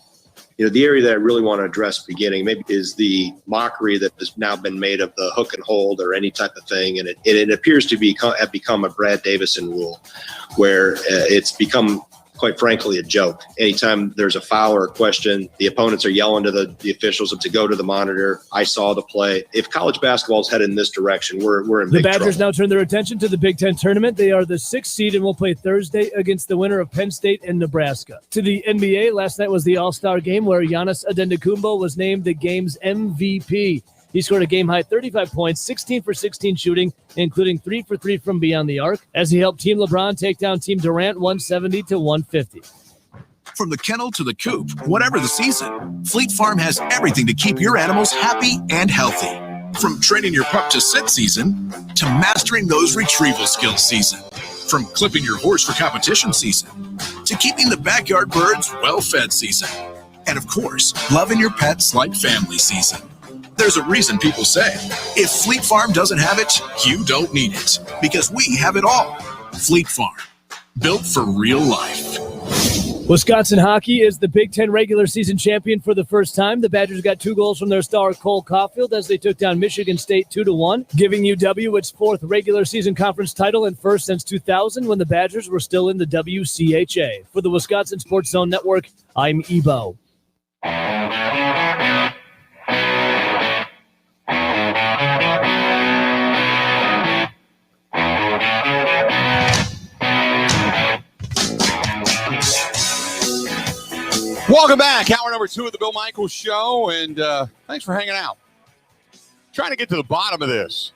The area that I really want to address beginning maybe is the mockery that has now been made of the hook and hold or any type of thing. And it appears to have become a Brad Davison rule, where it's become, quite frankly, a joke. Anytime there's a foul or a question, the opponents are yelling to the officials to go to the monitor. I saw the play. If college basketball is headed in this direction, we're in big trouble. The Badgers now turn their attention to the Big Ten tournament. They are the 6th seed and will play Thursday against the winner of Penn State and Nebraska. To the NBA, last night was the All-Star game where Giannis Antetokounmpo was named the game's MVP. He scored a game-high 35 points, 16 for 16 shooting, including 3 for 3 from beyond the arc, as he helped Team LeBron take down Team Durant 170-150. From the kennel to the coop, whatever the season, Fleet Farm has everything to keep your animals happy and healthy. From training your pup to sit season to mastering those retrieval skills season. From clipping your horse for competition season to keeping the backyard birds well-fed season. And of course, loving your pets like family season. There's a reason people say, if Fleet Farm doesn't have it, you don't need it. Because we have it all. Fleet Farm. Built for real life. Wisconsin hockey is the Big Ten regular season champion for the first time. The Badgers got 2 goals from their star Cole Caulfield as they took down Michigan State 2-1, giving UW its 4th regular season conference title and first since 2000 when the Badgers were still in the WCHA. For the Wisconsin Sports Zone Network, I'm Ebo. Welcome back. Hour number 2 of the Bill Michaels Show, and thanks for hanging out. Trying to get to the bottom of this.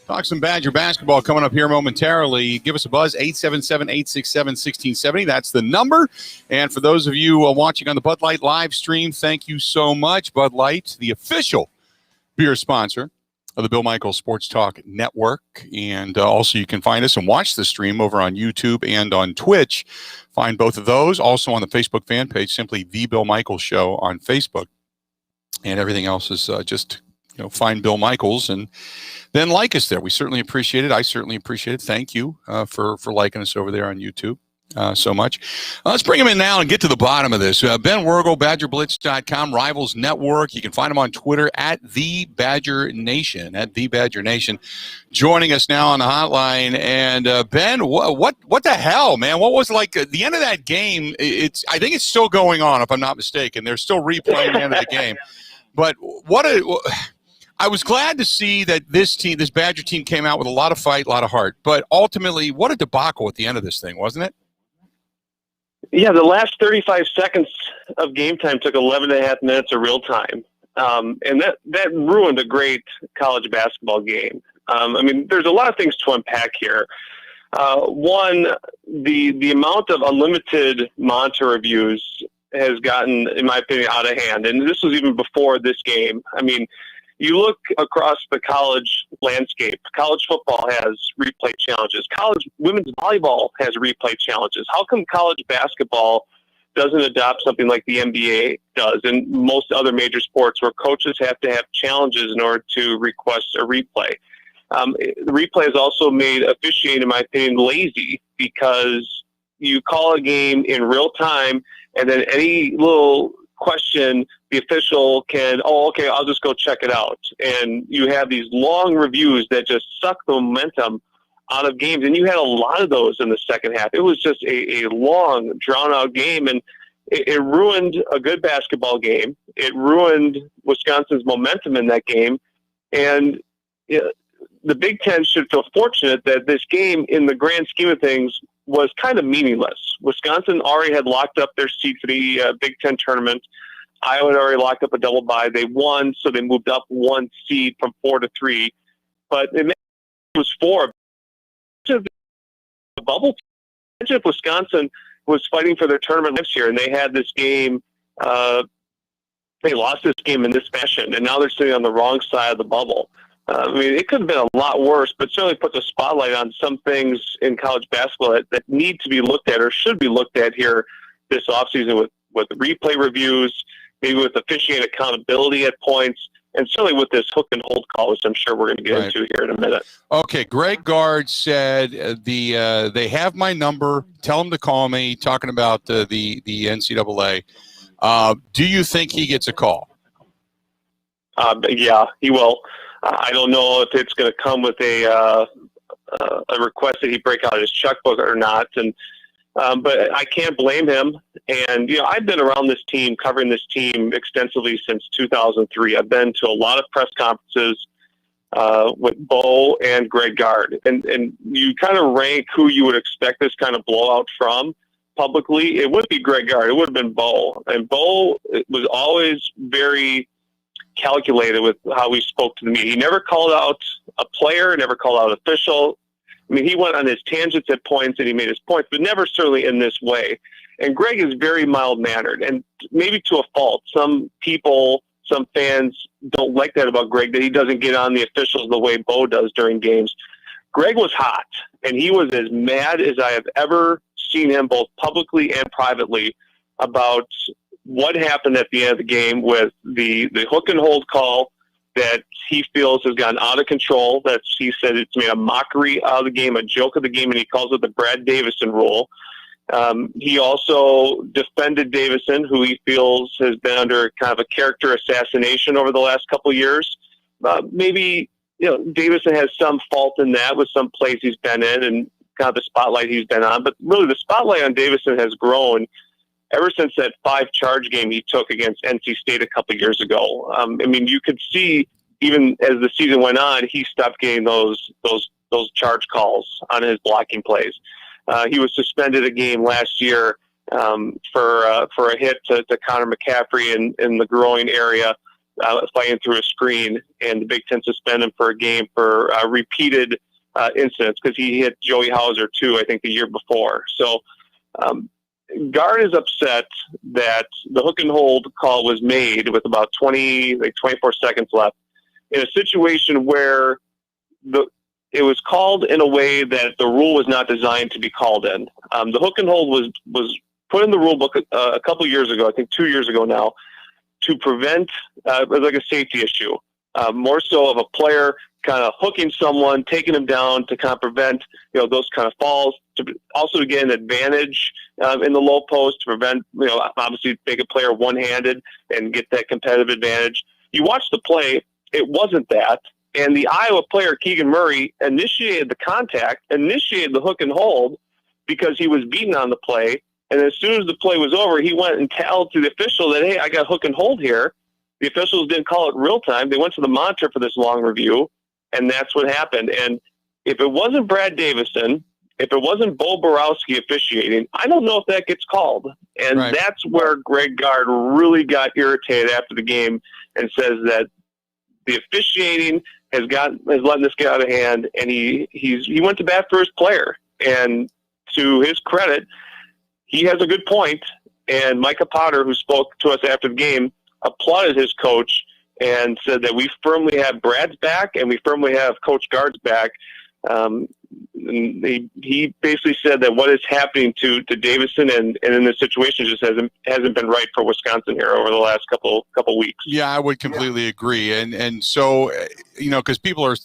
Talk some Badger basketball coming up here momentarily. Give us a buzz, 877-867-1670. That's the number. And for those of you watching on the Bud Light live stream, thank you so much. Bud Light, the official beer sponsor of the Bill Michaels Sports Talk Network. And also you can find us and watch the stream over on YouTube and on Twitch. Find both of those. Also on the Facebook fan page, simply The Bill Michaels Show on Facebook. And everything else is just, find Bill Michaels and then like us there. We certainly appreciate it. I certainly appreciate it. Thank you for liking us over there on YouTube. so much. Let's bring him in now and get to the bottom of this. Ben Wergel, BadgerBlitz.com, Rivals Network. You can find him on Twitter at The Badger Nation, joining us now on the hotline. And Ben, what the hell, man? What was like the end of that game? I think it's still going on, if I'm not mistaken. They're still replaying the end of the game. But I was glad to see that this Badger team came out with a lot of fight, a lot of heart. But ultimately, what a debacle at the end of this thing, wasn't it? Yeah, the last 35 seconds of game time took 11 and a half minutes of real time. And that ruined a great college basketball game. I mean, there's a lot of things to unpack here. One, the amount of unlimited monitor reviews has gotten, in my opinion, out of hand. And this was even before this game. I mean, you look across the college landscape, college football has replay challenges. College women's volleyball has replay challenges. How come college basketball doesn't adopt something like the NBA does and most other major sports where coaches have to have challenges in order to request a replay? The replay has also made officiating, in my opinion, lazy because you call a game in real time and then any little question, the official can, okay, I'll just go check it out. And you have these long reviews that just suck the momentum out of games. And you had a lot of those in the second half. It was just a long, drawn-out game, and it ruined a good basketball game. It ruined Wisconsin's momentum in that game. And the Big Ten should feel fortunate that this game, in the grand scheme of things, was kind of meaningless. Wisconsin already had locked up their seat for the Big Ten tournament. Iowa had already locked up a double bye. They won, so they moved up one seed from 4 to 3. But it was 4. The bubble. Imagine if Wisconsin was fighting for their tournament next year, and they had this game. They lost this game in this fashion, and now they're sitting on the wrong side of the bubble. I mean, it could have been a lot worse, but certainly puts a spotlight on some things in college basketball that need to be looked at or should be looked at here this offseason with replay reviews, maybe with officiating accountability at points, and certainly with this hook and hold call, which I'm sure we're going to get into here in a minute. Okay, Greg Gard said they have my number. Tell them to call me, talking about the NCAA. Do you think he gets a call? Yeah, he will. I don't know if it's going to come with a request that he break out his checkbook or not, but I can't blame him. And I've been around this team, covering this team extensively since 2003. I've been to a lot of press conferences with Bo and Greg Gard, and you kind of rank who you would expect this kind of blowout from publicly. It would be Greg Gard. It would have been Bo, and Bo was always very calculated with how he spoke to the media. He never called out a player, never called out an official. I mean, he went on his tangents at points and he made his points, but never certainly in this way. And Greg is very mild-mannered, and maybe to a fault. Some people, some fans don't like that about Greg, that he doesn't get on the officials the way Bo does during games. Greg was hot, and he was as mad as I have ever seen him, both publicly and privately, about what happened at the end of the game with the hook and hold call that he feels has gotten out of control. That he said it's made a mockery out of the game, a joke of the game, and he calls it the Brad Davison rule. He also defended Davison, who he feels has been under kind of a character assassination over the last couple of years. Maybe Davison has some fault in that with some plays he's been in and kind of the spotlight he's been on. But really, the spotlight on Davison has grown ever since that 5-charge game he took against NC State a couple of years ago. I mean, you could see even as the season went on, he stopped getting those charge calls on his blocking plays. He was suspended a game last year for a hit to Connor McCaffrey in the groin area, fighting through a screen, and the Big Ten suspended him for a game for repeated incidents because he hit Joey Hauser too, I think, the year before. So Gard is upset that the hook and hold call was made with about 24 seconds left in a situation where it was called in a way that the rule was not designed to be called in. The hook and hold was put in the rule book a couple of years ago, I think 2 years ago now, to prevent like a safety issue, more so of a player kind of hooking someone, taking them down to kind of prevent, those kind of falls, to get an advantage in the low post to prevent, obviously make a player one-handed and get that competitive advantage. You watch the play, it wasn't that. And the Iowa player, Keegan Murray, initiated the contact, initiated the hook and hold because he was beaten on the play. And as soon as the play was over, he went and told to the official that, hey, I got hook and hold here. The officials didn't call it real time. They went to the monitor for this long review, and that's what happened. And if it wasn't Brad Davison, if it wasn't Bo Borowski officiating, I don't know if that gets called. And that's where Greg Gard really got irritated after the game and says that the officiating has letting this get out of hand, and he went to bat for his player. And to his credit, he has a good point. And Micah Potter, who spoke to us after the game, applauded his coach and said that we firmly have Brad's back and we firmly have Coach Gard's back. And he basically said that what is happening to Davison and in this situation just hasn't been right for Wisconsin here over the last couple weeks. Yeah, I would completely agree. And so, because people are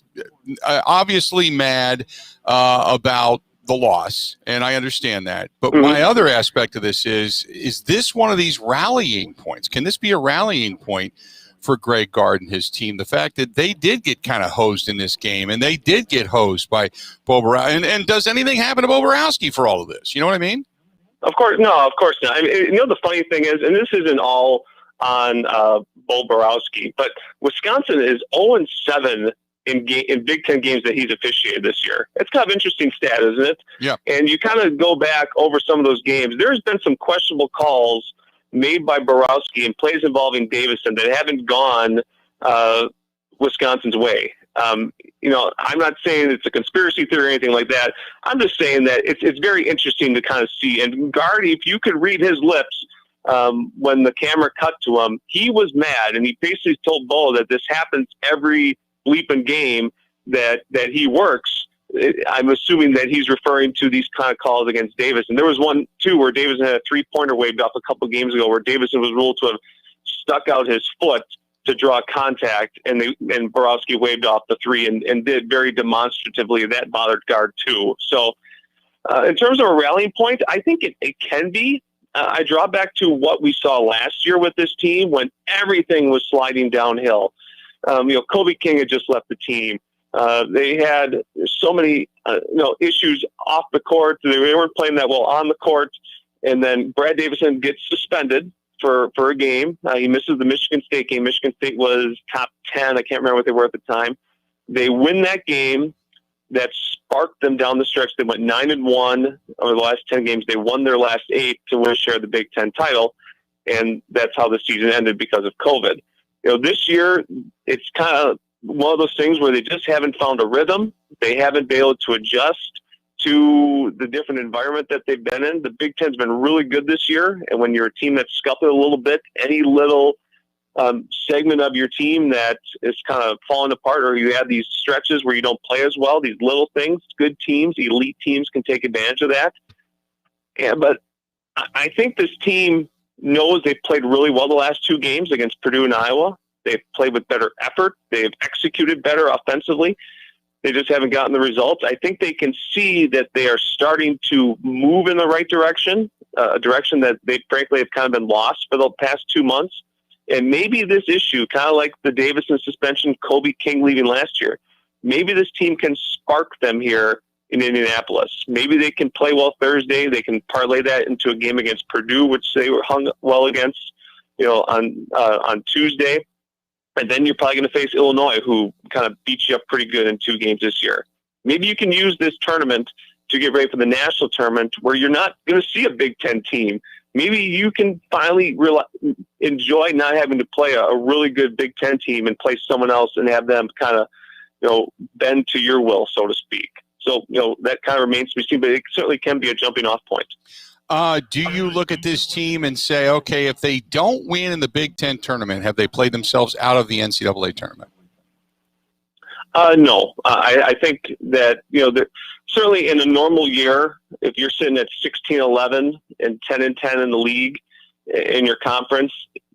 obviously mad about the loss, and I understand that. But my other aspect of this is this one of these rallying points? Can this be a rallying point for Greg Gard and his team? The fact that they did get kind of hosed in this game, and they did get hosed by Bo Borowski. And does anything happen to Bo Borowski for all of this? You know what I mean? Of course not. I mean, the funny thing is, and this isn't all on Bo Borowski, but Wisconsin is 0-7 in Big Ten games that he's officiated this year. It's kind of interesting stat, isn't it? Yeah. And you kind of go back over some of those games. There's been some questionable calls made by Borowski in plays involving Davison that haven't gone Wisconsin's way. I'm not saying it's a conspiracy theory or anything like that. I'm just saying that it's very interesting to kind of see. And Gard, if you could read his lips when the camera cut to him, he was mad, and he basically told Bo that this happens every bleeping game that he works. I'm assuming that he's referring to these kind of calls against Davison. There was one, too, where Davison had a three-pointer waved off a couple games ago where Davison was ruled to have stuck out his foot to draw contact, and Borowski waved off the three and did very demonstratively. That bothered Gard, too. So in terms of a rallying point, I think it can be. I draw back to what we saw last year with this team when everything was sliding downhill. Kobe King had just left the team. They had so many, issues off the court. They weren't playing that well on the court. And then Brad Davison gets suspended for a game. He misses the Michigan State game. Michigan State was top 10. I can't remember what they were at the time. They win that game. That sparked them down the stretch. They went 9-1 over the last 10 games. They won their last 8 to win a share of the Big Ten title. And that's how the season ended because of COVID. This year, it's kind of one of those things where they just haven't found a rhythm. They haven't been able to adjust to the different environment that they've been in. The Big Ten's been really good this year, and when you're a team that's scuffled a little bit, any little segment of your team that is kind of falling apart, or you have these stretches where you don't play as well, these little things, good teams, elite teams can take advantage of that. Yeah, but I think this team knows they've played really well the last 2 games against Purdue and Iowa. They've played with better effort. They've executed better offensively. They just haven't gotten the results. I think they can see that they are starting to move in the right direction, a direction that they frankly have kind of been lost for the past 2 months. And maybe this issue, kind of like the Davison suspension, Kobe King leaving last year, maybe this team can spark them here in Indianapolis. Maybe they can play well Thursday. They can parlay that into a game against Purdue, which they were hung well against, on Tuesday. And then you're probably going to face Illinois, who kind of beat you up pretty good in 2 games this year. Maybe you can use this tournament to get ready for the national tournament where you're not going to see a Big Ten team. Maybe you can finally enjoy not having to play a really good Big Ten team and play someone else and have them kind of, bend to your will, so to speak. So, that kind of remains to be seen, but it certainly can be a jumping off point. Do you look at this team and say, okay, if they don't win in the Big Ten tournament, have they played themselves out of the NCAA tournament? No. I think that, certainly in a normal year, if you're sitting at 16-11 and 10-10 in the league in your conference,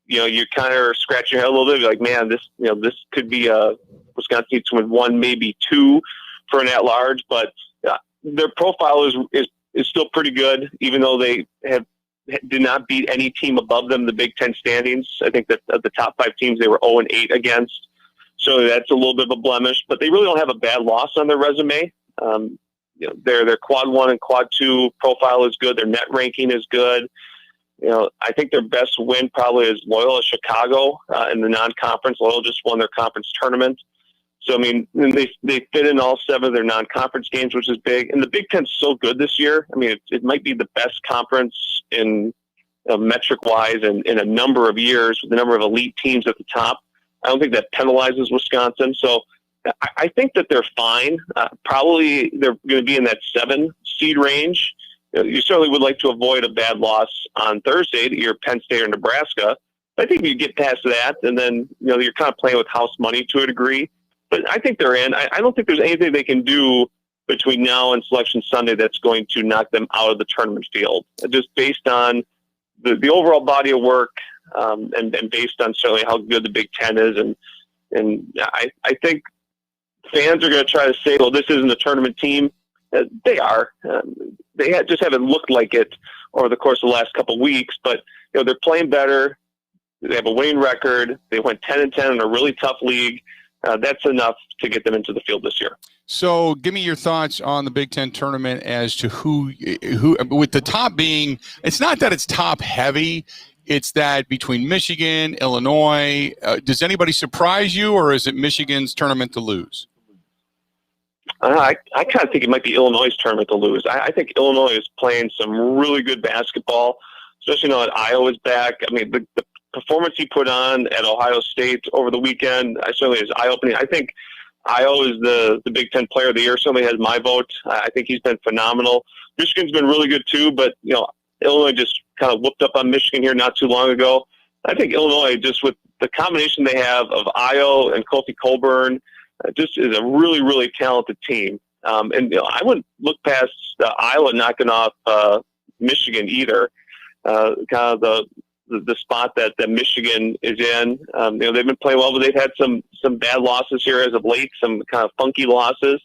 you kind of scratch your head a little bit, like, man, this could be a Wisconsin needs to win 1, maybe 2 for an at-large, but their profile is still pretty good, even though they did not beat any team above them in the Big Ten standings. I think that of the top 5 teams, they were 0-8 against. So that's a little bit of a blemish, but they really don't have a bad loss on their resume. Their quad 1 and quad 2 profile is good. Their net ranking is good. I think their best win probably is Loyola Chicago in the non-conference. Loyola just won their conference tournament. So, I mean, they fit in all 7 of their non-conference games, which is big. And the Big Ten's so good this year. I mean, it might be the best conference in metric-wise in a number of years, with the number of elite teams at the top. I don't think that penalizes Wisconsin. So I think that they're fine. Probably they're going to be in that 7 seed range. You certainly would like to avoid a bad loss on Thursday to your Penn State or Nebraska. I think you get past that, and then you're kind of playing with house money to a degree. But I think they're in. I don't think there's anything they can do between now and Selection Sunday that's going to knock them out of the tournament field. Just based on the overall body of work, and based on certainly how good the Big Ten is, and I think fans are going to try to say, well, this isn't a tournament team. They are. They just haven't looked like it over the course of the last couple of weeks, but they're playing better. They have a winning record. They went 10-10 in a really tough league. That's enough to get them into the field this year. So give me your thoughts on the Big Ten tournament as to who with the top being, it's not that it's top heavy, it's that between Michigan, Illinois, does anybody surprise you, or is it Michigan's tournament to lose? I kind of think it might be Illinois' tournament to lose. I think Illinois is playing some really good basketball, especially now that Iowa's back. I mean, the performance he put on at Ohio State over the weekend certainly is eye-opening. I think Iowa is the Big Ten Player of the Year. Certainly has my vote. I think he's been phenomenal. Michigan's been really good too, but Illinois just kind of whooped up on Michigan here not too long ago. I think Illinois, just with the combination they have of Io and Kofi Cockburn, just is a really, really talented team. And I wouldn't look past Iowa knocking off Michigan either. Kind of the spot that Michigan is in. They've been playing well, but they've had some bad losses here as of late, some kind of funky losses.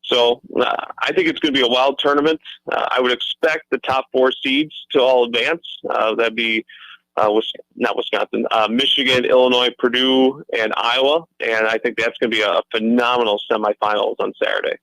So I think it's going to be a wild tournament. I would expect the top 4 seeds to all advance. That'd be not Wisconsin, Michigan, Illinois, Purdue, and Iowa. And I think that's going to be a phenomenal semifinals on Saturday.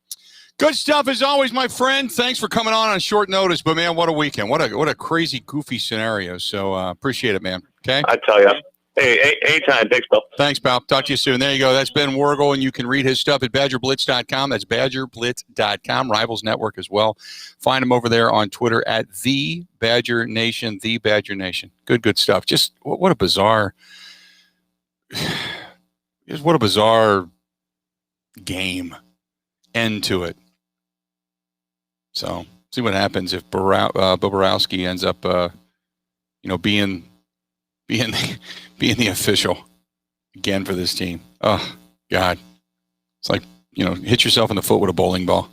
Good stuff as always, my friend. Thanks for coming on short notice, but man, what a weekend! What a crazy, goofy scenario. So appreciate it, man. Okay, I tell you. Hey, anytime. Thanks, Bill. Thanks, pal. Talk to you soon. There you go. That's Ben Wergel, and you can read his stuff at BadgerBlitz.com. That's BadgerBlitz.com. Rivals Network as well. Find him over there on Twitter at The Badger Nation. The Badger Nation. Good stuff. Just what a bizarre. Just what a bizarre game end to it. So see what happens if Boborowski ends up, being the official again for this team. Oh God, it's like hit yourself in the foot with a bowling ball.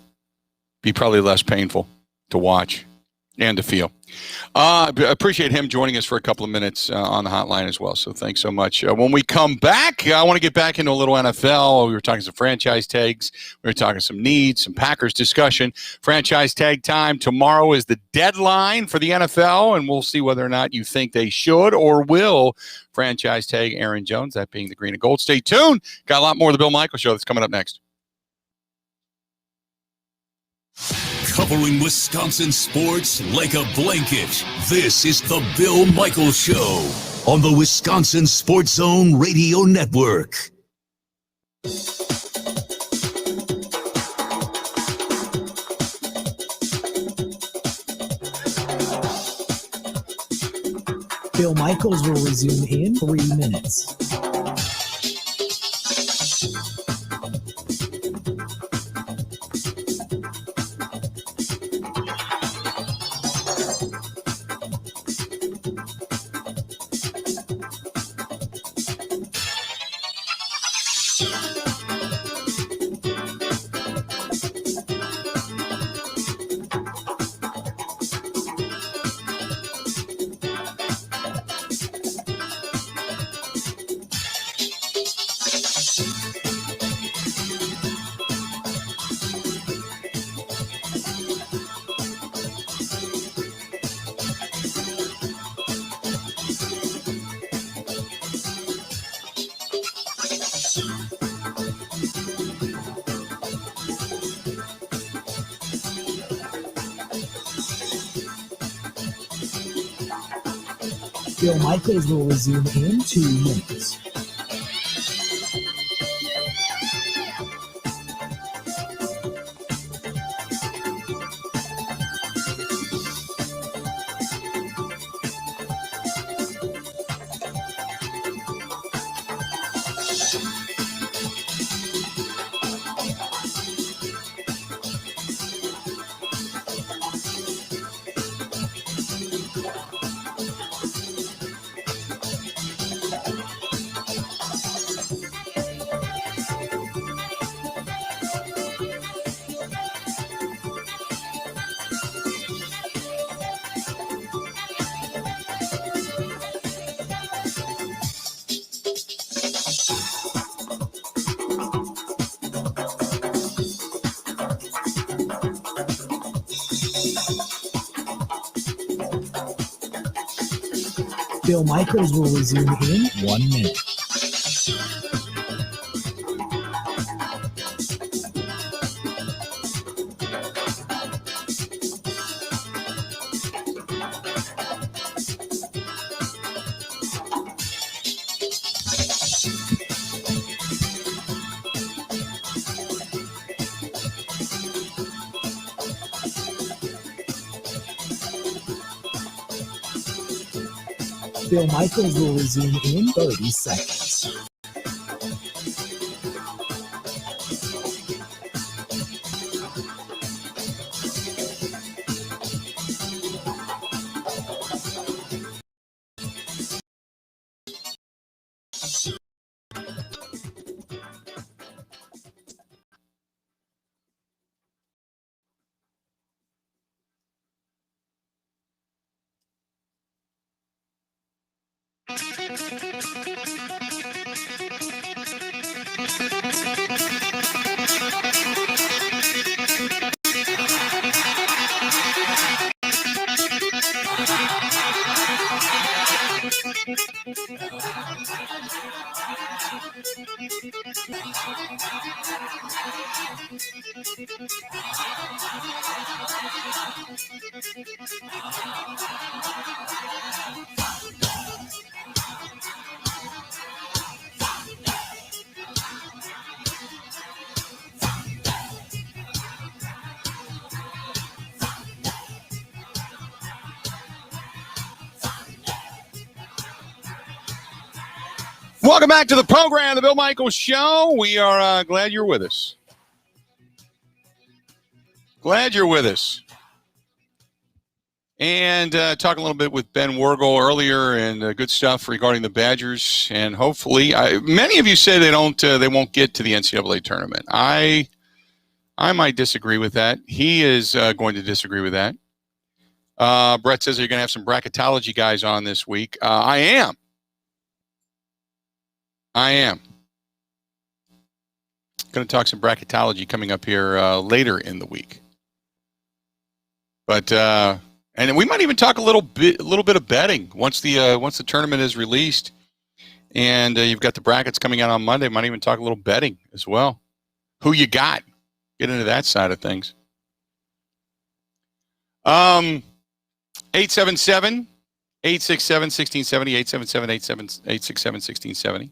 Be probably less painful to watch and to feel. Appreciate him joining us for a couple of minutes on the hotline as well. So thanks so much. When we come back, I want to get back into a little NFL. We were talking some franchise tags. We were talking some needs, some Packers discussion. Franchise tag time tomorrow is the deadline for the NFL, and we'll see whether or not you think they should or will franchise tag Aaron Jones, that being the green and gold. Stay tuned. Got a lot more of the Bill Michaels Show that's coming up next. Covering Wisconsin sports like a blanket. This is the Bill Michaels Show on the Wisconsin Sports Zone Radio Network. Bill Michaels will resume in 3 minutes. Bill Michaels will resume in 2 minutes. Bill Michaels will resume in 1 minute. Bill Michaels will resume in 30 seconds. Welcome back to the program, The Bill Michaels Show. We are glad you're with us. Glad you're with us. And talking a little bit with Ben Wergel earlier, and good stuff regarding the Badgers. And hopefully, many of you say they won't get to the NCAA tournament. I might disagree with that. He is going to disagree with that. Brett says you're going to have some bracketology guys on this week. I am. Going to talk some bracketology coming up here later in the week. But and we might even talk a little bit of betting once the tournament is released, and you've got the brackets coming out on Monday. Might even talk a little betting as well. Who you got? Get into that side of things. 877-867-1670, 877-867-1670.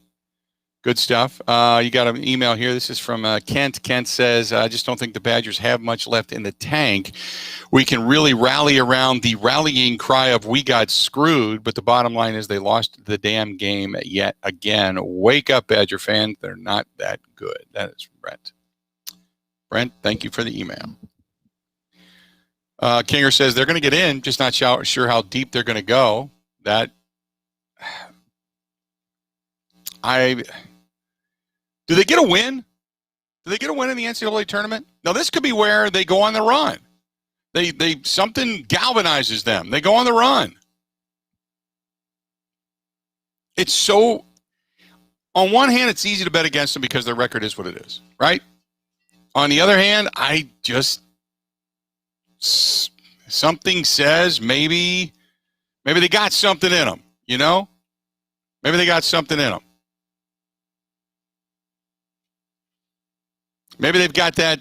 Good stuff. You got an email here. This is from Kent. Kent says, I just don't think the Badgers have much left in the tank. We can really rally around the rallying cry of we got screwed, but the bottom line is they lost the damn game yet again. Wake up, Badger fans. They're not that good. That is Brent. Brent, thank you for the email. Kinger says they're going to get in, just not sure how deep they're going to go. Do they get a win? Do they get a win in the NCAA tournament? Now, this could be where they go on the run. Something galvanizes them. They go on the run. It's so, on one hand, it's easy to bet against them because their record is what it is, right? On the other hand, something says maybe they got something in them, you know? Maybe they got something in them. Maybe they've got that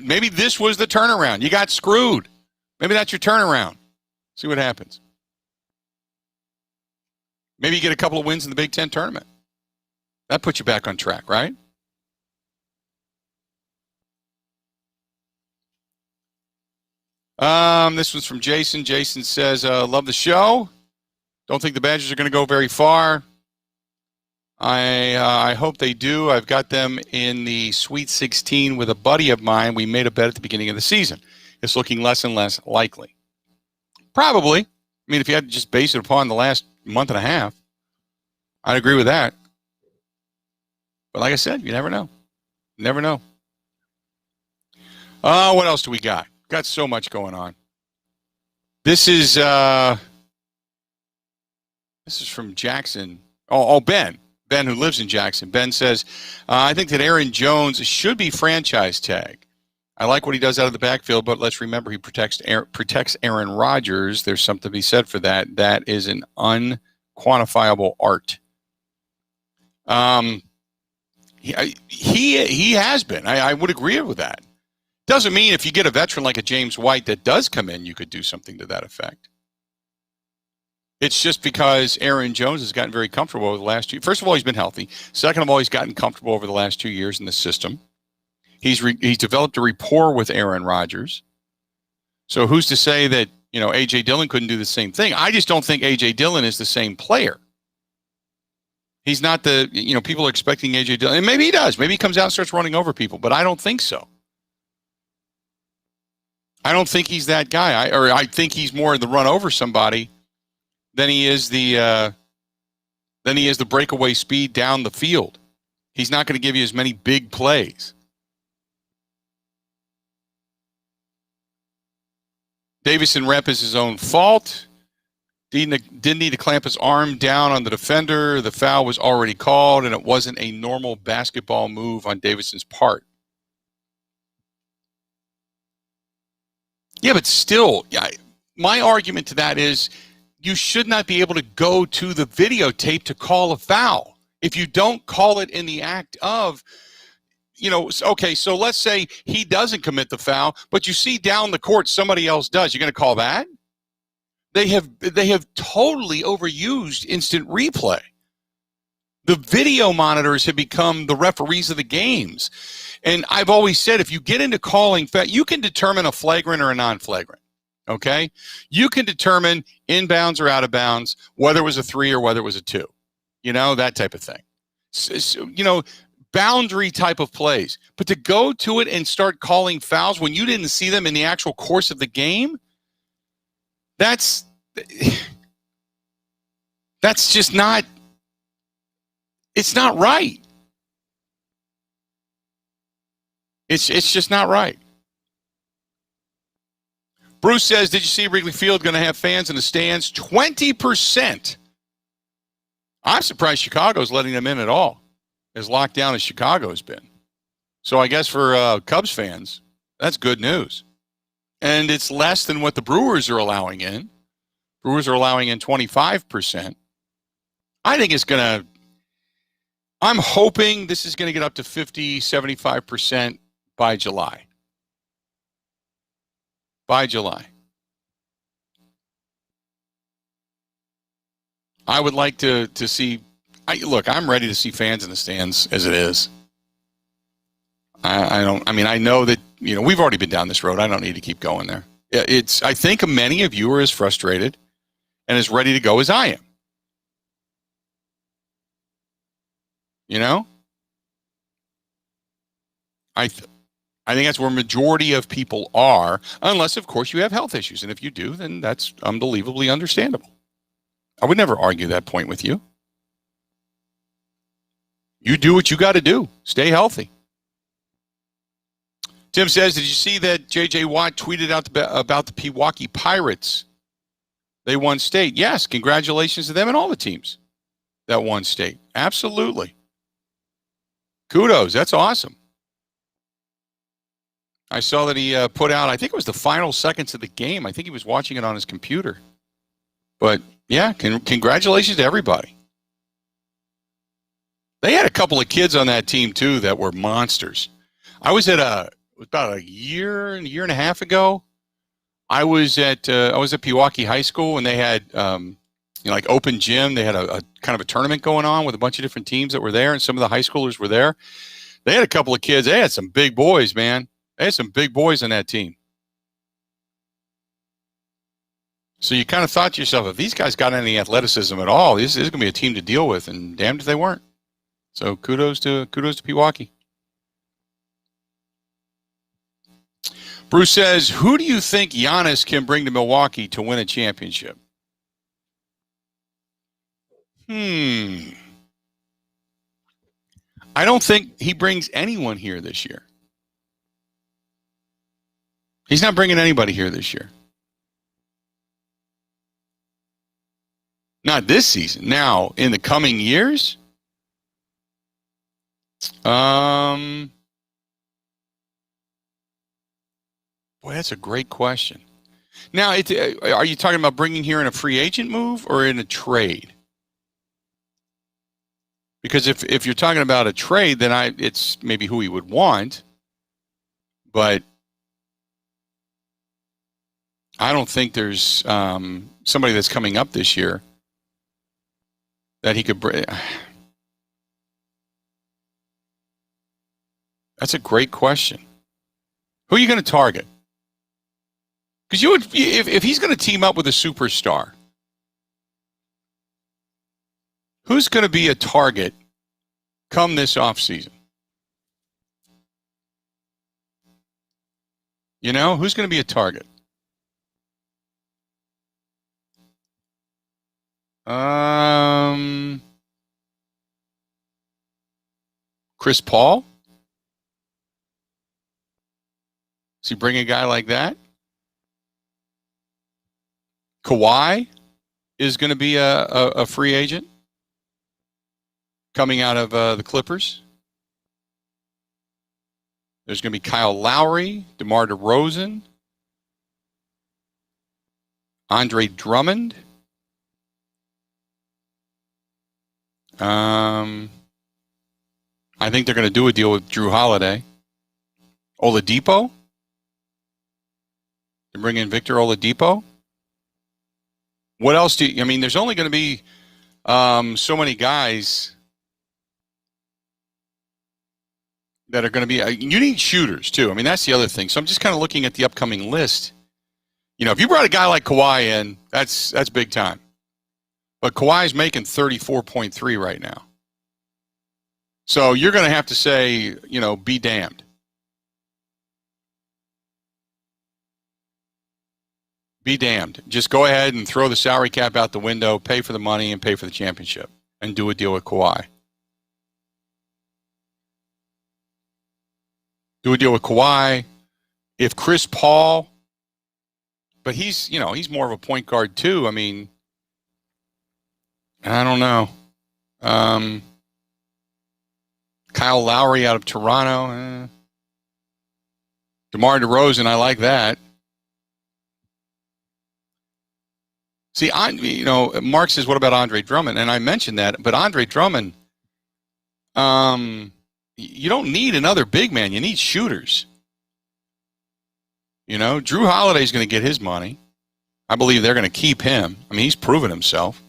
maybe this was the turnaround. You got screwed. Maybe that's your turnaround. See what happens. Maybe you get a couple of wins in the Big Ten tournament. That puts you back on track, right? This one's from Jason. Jason says, love the show. Don't think the Badgers are going to go very far. I hope they do. I've got them in the Sweet 16 with a buddy of mine. We made a bet at the beginning of the season. It's looking less and less likely. Probably. I mean, if you had to just base it upon the last month and a half, I'd agree with that. But like I said, you never know. You never know. What else do we got? Got so much going on. This is from Jackson. Ben. Ben, who lives in Jackson. Ben says, I think that Aaron Jones should be franchise tag. I like what he does out of the backfield, but let's remember he protects Aaron Rodgers. There's something to be said for that. That is an unquantifiable art. He has been. I would agree with that. Doesn't mean if you get a veteran like a James White that does come in, you could do something to that effect. It's just because Aaron Jones has gotten very comfortable over the last 2 years. First of all, he's been healthy. Second of all, he's gotten comfortable over the last 2 years in the system. He's developed a rapport with Aaron Rodgers. So who's to say that, A.J. Dillon couldn't do the same thing? I just don't think A.J. Dillon is the same player. He's not people are expecting A.J. Dillon. And maybe he does. Maybe he comes out and starts running over people, but I don't think so. I don't think he's that guy. I think he's more the run over somebody than he is the breakaway speed down the field. He's not going to give you as many big plays. Davison rep is his own fault. Didn't need to clamp his arm down on the defender. The foul was already called, and it wasn't a normal basketball move on Davison's part. Yeah, but still, my argument to that is you should not be able to go to the videotape to call a foul. If you don't call it in the act of, okay, so let's say he doesn't commit the foul, but you see down the court somebody else does. You're going to call that? They have totally overused instant replay. The video monitors have become the referees of the games. And I've always said, if you get into calling, you can determine a flagrant or a non-flagrant, okay? You can determine inbounds or out of bounds, whether it was a 3 or whether it was a 2, that type of thing. So, boundary type of plays. But to go to it and start calling fouls when you didn't see them in the actual course of the game, that's just not, it's not right. It's just not right. Bruce says, did you see Wrigley Field going to have fans in the stands? 20%. I'm surprised Chicago's letting them in at all, as locked down as Chicago's been. So I guess for Cubs fans, that's good news. And it's less than what the Brewers are allowing in. Brewers are allowing in 25%. I think it's going to, I'm hoping this is going to get up to 50, 75% by July. By July. I would like to see, I'm ready to see fans in the stands as it is. I know that, we've already been down this road. I don't need to keep going there. I think many of you are as frustrated and as ready to go as I am. I think that's where majority of people are, unless, of course, you have health issues. And if you do, then that's unbelievably understandable. I would never argue that point with you. You do what you got to do. Stay healthy. Tim says, did you see that J.J. Watt tweeted out about the Pewaukee Pirates? They won state. Yes, congratulations to them and all the teams that won state. Absolutely. Kudos. That's awesome. I saw that he put out, I think it was the final seconds of the game. I think he was watching it on his computer. But, yeah, congratulations to everybody. They had a couple of kids on that team, too, that were monsters. I was at about a year and a half ago. I was at Pewaukee High School, and they had like Open Gym. They had a kind of a tournament going on with a bunch of different teams that were there, and some of the high schoolers were there. They had a couple of kids. They had some big boys, man. They had some big boys on that team. So you kind of thought to yourself, if these guys got any athleticism at all, this is going to be a team to deal with, and damned if they weren't. So kudos to Pewaukee. Bruce says, who do you think Giannis can bring to Milwaukee to win a championship? I don't think he brings anyone here this year. He's not bringing anybody here this year. Not this season. Now, in the coming years, boy, that's a great question. Now, are you talking about bringing here in a free agent move or in a trade? Because if you're talking about a trade, then it's maybe who he would want, but I don't think there's somebody that's coming up this year that he could bring. That's a great question. Who are you going to target? Because if he's going to team up with a superstar, who's going to be a target come this offseason? You know, who's going to be a target? Chris Paul? Does he bring a guy like that? Kawhi is going to be a free agent coming out of the Clippers. There's going to be Kyle Lowry, DeMar DeRozan, Andre Drummond. I think they're going to do a deal with Drew Holiday. Oladipo? They bring in Victor Oladipo? What else there's only going to be so many guys that are going to be, you need shooters too. I mean, that's the other thing. So I'm just kind of looking at the upcoming list. You know, if you brought a guy like Kawhi in, that's big time. But Kawhi's making 34.3 right now. So you're going to have to say, you know, be damned. Be damned. Just go ahead and throw the salary cap out the window, pay for the money, and pay for the championship, and do a deal with Kawhi. Do a deal with Kawhi. If Chris Paul, but he's more of a point guard too. I mean, I don't know. Kyle Lowry out of Toronto. DeMar DeRozan, I like that. See, Mark says, what about Andre Drummond? And I mentioned that, but Andre Drummond, you don't need another big man. You need shooters. You know, Drew Holiday's going to get his money. I believe they're going to keep him. I mean, he's proven himself.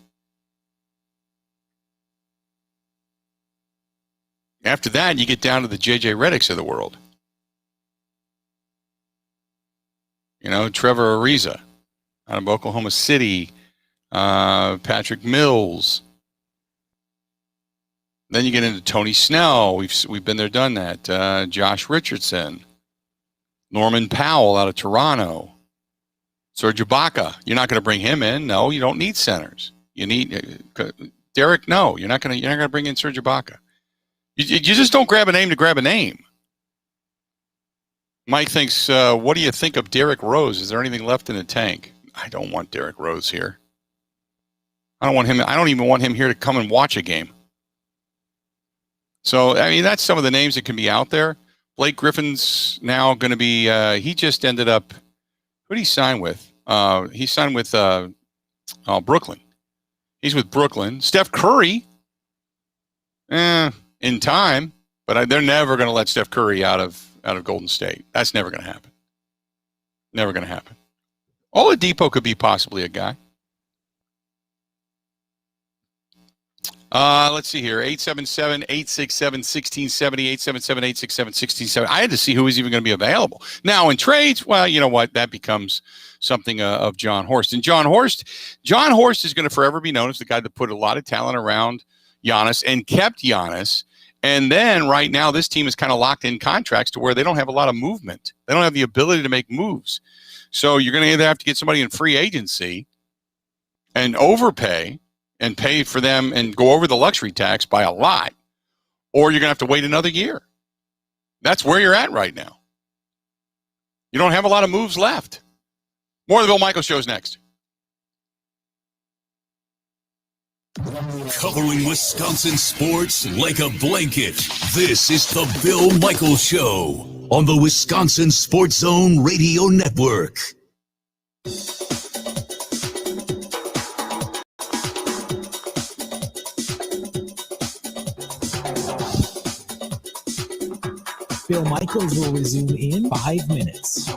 After that, you get down to the J.J. Redicks of the world. You know, Trevor Ariza out of Oklahoma City, Patrick Mills. Then you get into Tony Snell. We've been there, done that. Josh Richardson, Norman Powell out of Toronto, Serge Ibaka. You're not going to bring him in. No, you don't need centers. You need Derek. No, you're not going to bring in Serge Ibaka. You just don't grab a name to grab a name. Mike thinks, what do you think of Derrick Rose? Is there anything left in the tank? I don't want Derrick Rose here. I don't want him. I don't even want him here to come and watch a game. So, I mean, that's some of the names that can be out there. Blake Griffin's now going to be, he just ended up, who did he sign with? He signed with Brooklyn. He's with Brooklyn. Steph Curry, in time, but they're never going to let Steph Curry out of Golden State. That's never going to happen. Never going to happen. Oladipo could be possibly a guy. Let's see here. 877-867-1670, 877-867-1670. I had to see who was even going to be available. Now, in trades, well, you know what? That becomes something of John Horst. And John Horst is going to forever be known as the guy that put a lot of talent around Giannis and kept Giannis. And then right now, this team is kind of locked in contracts to where they don't have a lot of movement. They don't have the ability to make moves. So you're going to either have to get somebody in free agency and overpay and pay for them and go over the luxury tax by a lot, or you're going to have to wait another year. That's where you're at right now. You don't have a lot of moves left. More of the Bill Michaels Show is next. Covering Wisconsin sports like a blanket. This is the Bill Michaels Show on the Wisconsin Sports Zone Radio Network. Bill Michaels will resume in 5 minutes.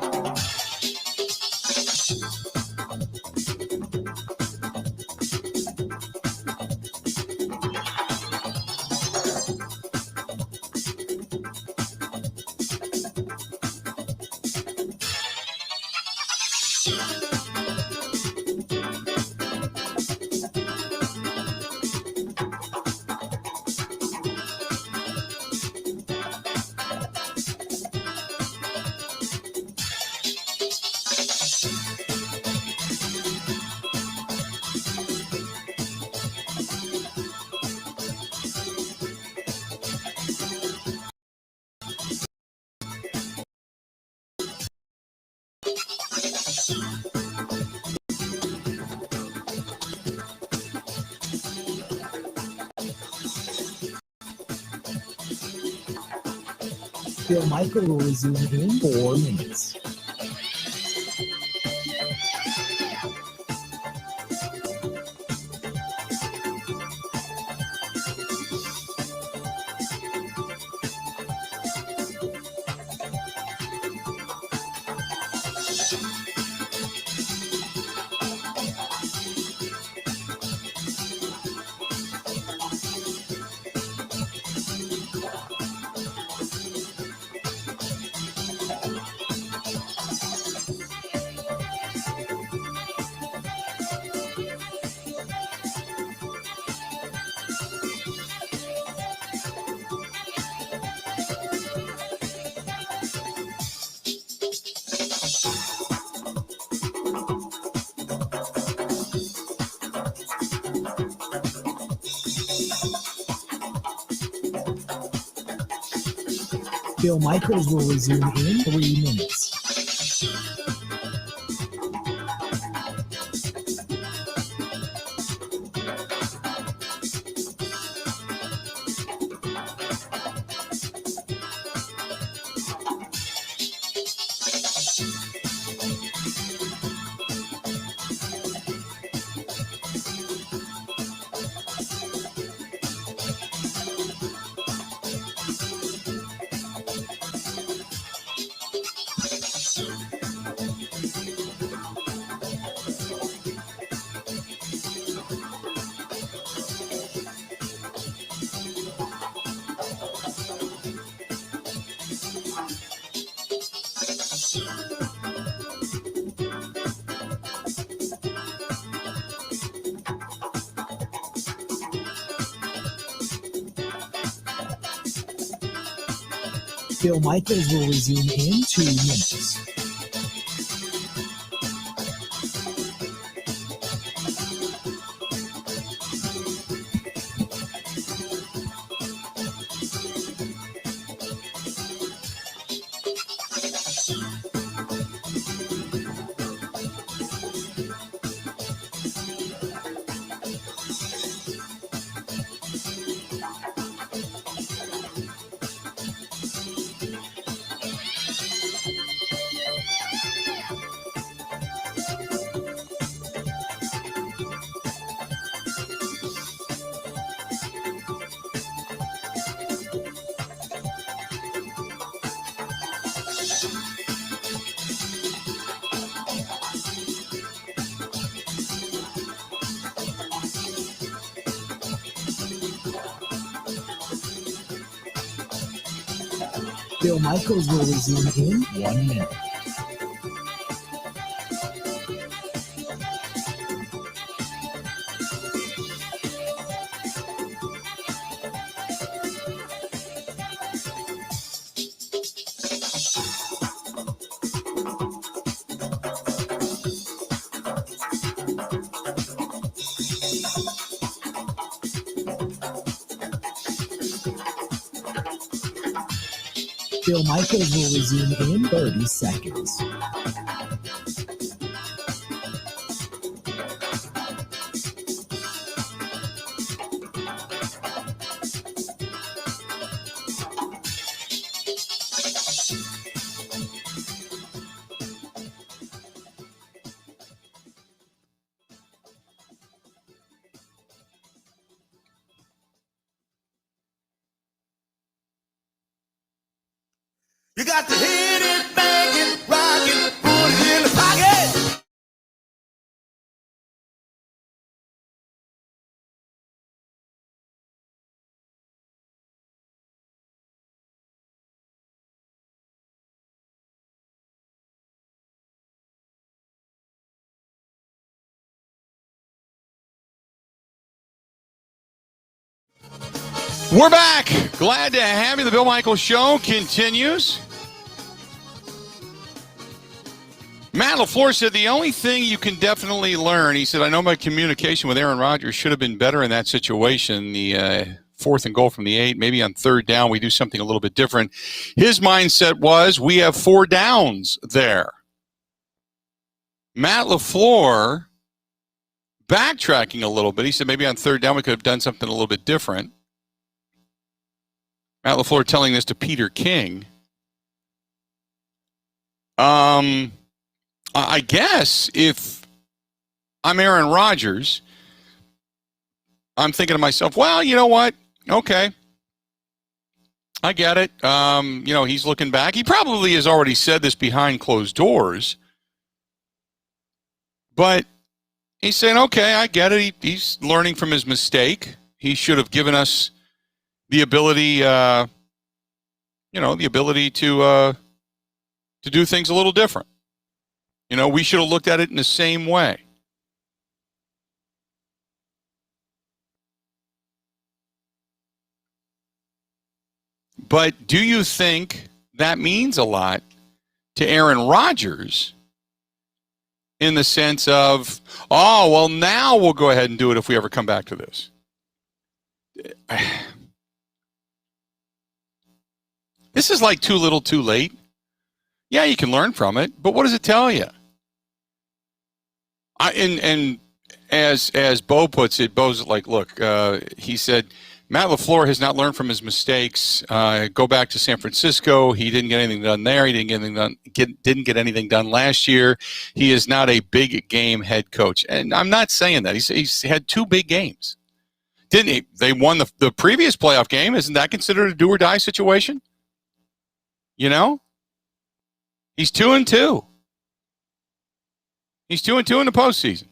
Bill Michaels will resume in 4 minutes. Bill Michaels will resume in 3 minutes. Bill Michaels will resume in 2 minutes. Bill Michaels will resume in 1 minute. Bill Michaels will resume in 30 seconds. You got to hit it, bang it, rock it, put it in the pocket. We're back. Glad to have you. The Bill Michaels Show continues. Matt LaFleur said the only thing you can definitely learn, he said, I know my communication with Aaron Rodgers should have been better in that situation. The 4th and goal from the 8, maybe on 3rd down, we do something a little bit different. His mindset was we have 4 downs there. Matt LaFleur backtracking a little bit. He said maybe on 3rd down we could have done something a little bit different. Matt LaFleur telling this to Peter King. I guess if I'm Aaron Rodgers, I'm thinking to myself, well, you know what? Okay. I get it. He's looking back. He probably has already said this behind closed doors. But he's saying, okay, I get it. He's learning from his mistake. He should have given us the ability, to do things a little different. We should have looked at it in the same way. But do you think that means a lot to Aaron Rodgers in the sense of, oh, well, now we'll go ahead and do it if we ever come back to this? This is like too little too late. Yeah, you can learn from it, but what does it tell you? And as Bo puts it, Bo's like, look, he said, Matt LaFleur has not learned from his mistakes. Go back to San Francisco. He didn't get anything done there. He didn't get anything done last year. He is not a big game head coach. And I'm not saying that. He's had 2 big games. Didn't he? They won the previous playoff game. Isn't that considered a do or die situation? He's 2-2. He's 2-2 in the postseason.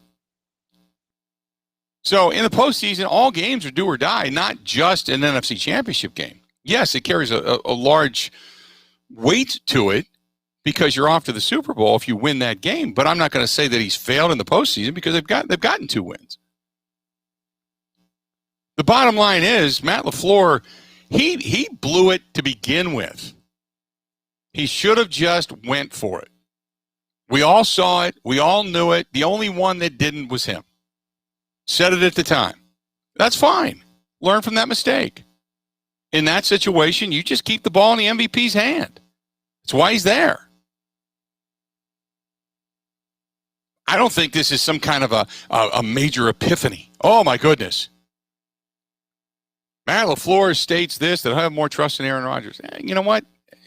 So in the postseason, all games are do or die, not just an NFC Championship game. Yes, it carries a large weight to it because you're off to the Super Bowl if you win that game. But I'm not going to say that he's failed in the postseason because they've gotten 2 wins. The bottom line is Matt LaFleur, he blew it to begin with. He should have just went for it. We all saw it. We all knew it. The only one that didn't was him. Said it at the time. That's fine. Learn from that mistake. In that situation, you just keep the ball in the MVP's hand. That's why he's there. I don't think this is some kind of a major epiphany. Oh, my goodness. Matt LaFleur states this, that I have more trust in Aaron Rodgers. You know what?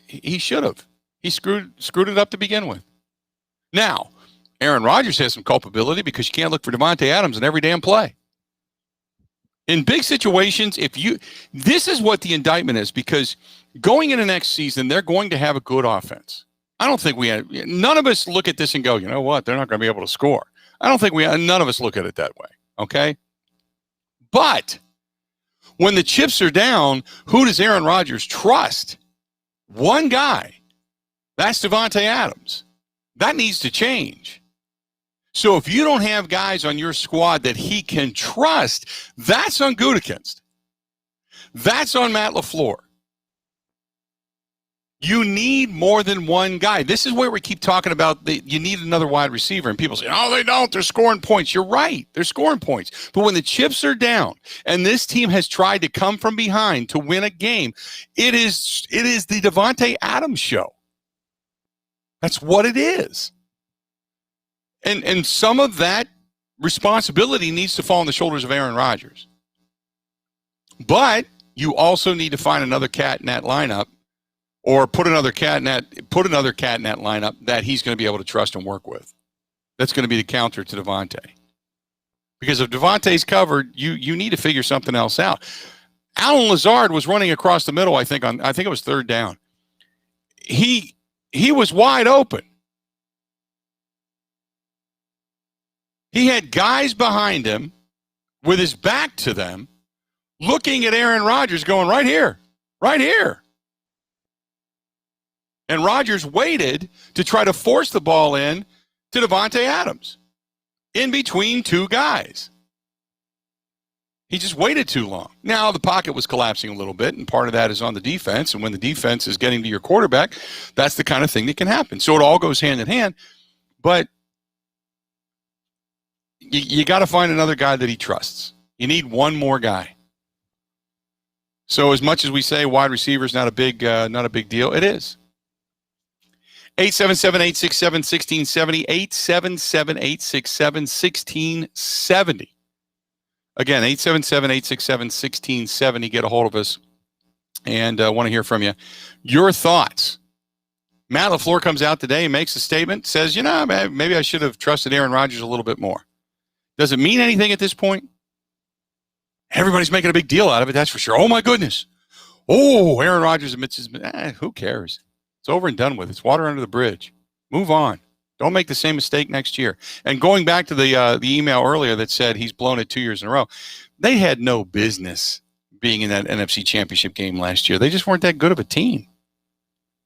He should have. He screwed it up to begin with. Now, Aaron Rodgers has some culpability because you can't look for Devontae Adams in every damn play. In big situations, this is what the indictment is, because going into next season, they're going to have a good offense. I don't think none of us look at this and go, you know what, they're not going to be able to score. I don't think none of us look at it that way, okay? But when the chips are down, who does Aaron Rodgers trust? One guy. That's Davante Adams. That needs to change. So if you don't have guys on your squad that he can trust, that's on Gutekunst. That's on Matt LaFleur. You need more than one guy. This is where we keep talking about you need another wide receiver. And people say, oh, they don't. They're scoring points. You're right. They're scoring points. But when the chips are down and this team has tried to come from behind to win a game, it is the Davante Adams show. That's what it is. And some of that responsibility needs to fall on the shoulders of Aaron Rodgers. But you also need to find another cat in that lineup, or put another cat in that lineup that he's going to be able to trust and work with. That's going to be the counter to Davante. Because if Davante's covered, you need to figure something else out. Allen Lazard was running across the middle, I think it was third down. He was wide open. He had guys behind him with his back to them, looking at Aaron Rodgers going, right here, right here. And Rodgers waited to try to force the ball in to Davante Adams in between two guys. He just waited too long. Now the pocket was collapsing a little bit, and part of that is on the defense. And when the defense is getting to your quarterback, that's the kind of thing that can happen. So it all goes hand in hand. But you got to find another guy that he trusts. You need one more guy. So as much as we say wide receiver is not a big deal, it is. 877-867-1670, 877-867-1670. Again, 877-867-1670. Get a hold of us, and I want to hear from you. Your thoughts. Matt LaFleur comes out today and makes a statement, says, maybe I should have trusted Aaron Rodgers a little bit more. Does it mean anything at this point? Everybody's making a big deal out of it, that's for sure. Oh, my goodness. Oh, Aaron Rodgers admits who cares? It's over and done with. It's water under the bridge. Move on. Don't make the same mistake next year. And going back to the email earlier that said he's blown it 2 years in a row, they had no business being in that NFC Championship game last year. They just weren't that good of a team.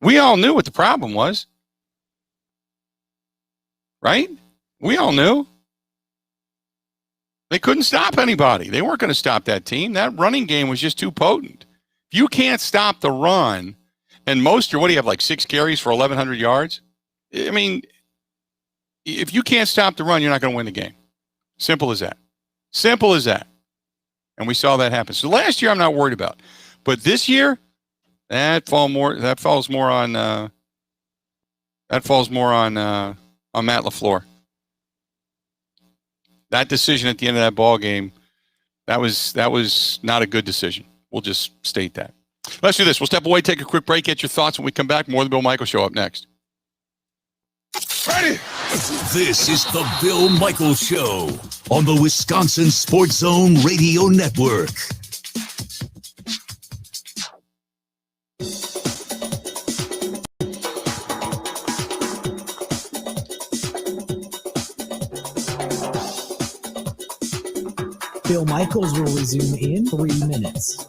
We all knew what the problem was. Right? We all knew. They couldn't stop anybody. They weren't going to stop that team. That running game was just too potent. If you can't stop the run, and Mostert, what do you have, like 6 carries for 1,100 yards? I mean, if you can't stop the run, you're not going to win the game. Simple as that. Simple as that. And we saw that happen. So last year, I'm not worried about. But this year, that falls more on Matt LaFleur. That decision at the end of that ball game, that was not a good decision. We'll just state that. Let's do this. We'll step away, take a quick break, get your thoughts when we come back. More of the Bill Michaels Show up next. Ready? This is the Bill Michaels Show on the Wisconsin Sports Zone Radio Network. Bill Michaels will resume in 3 minutes.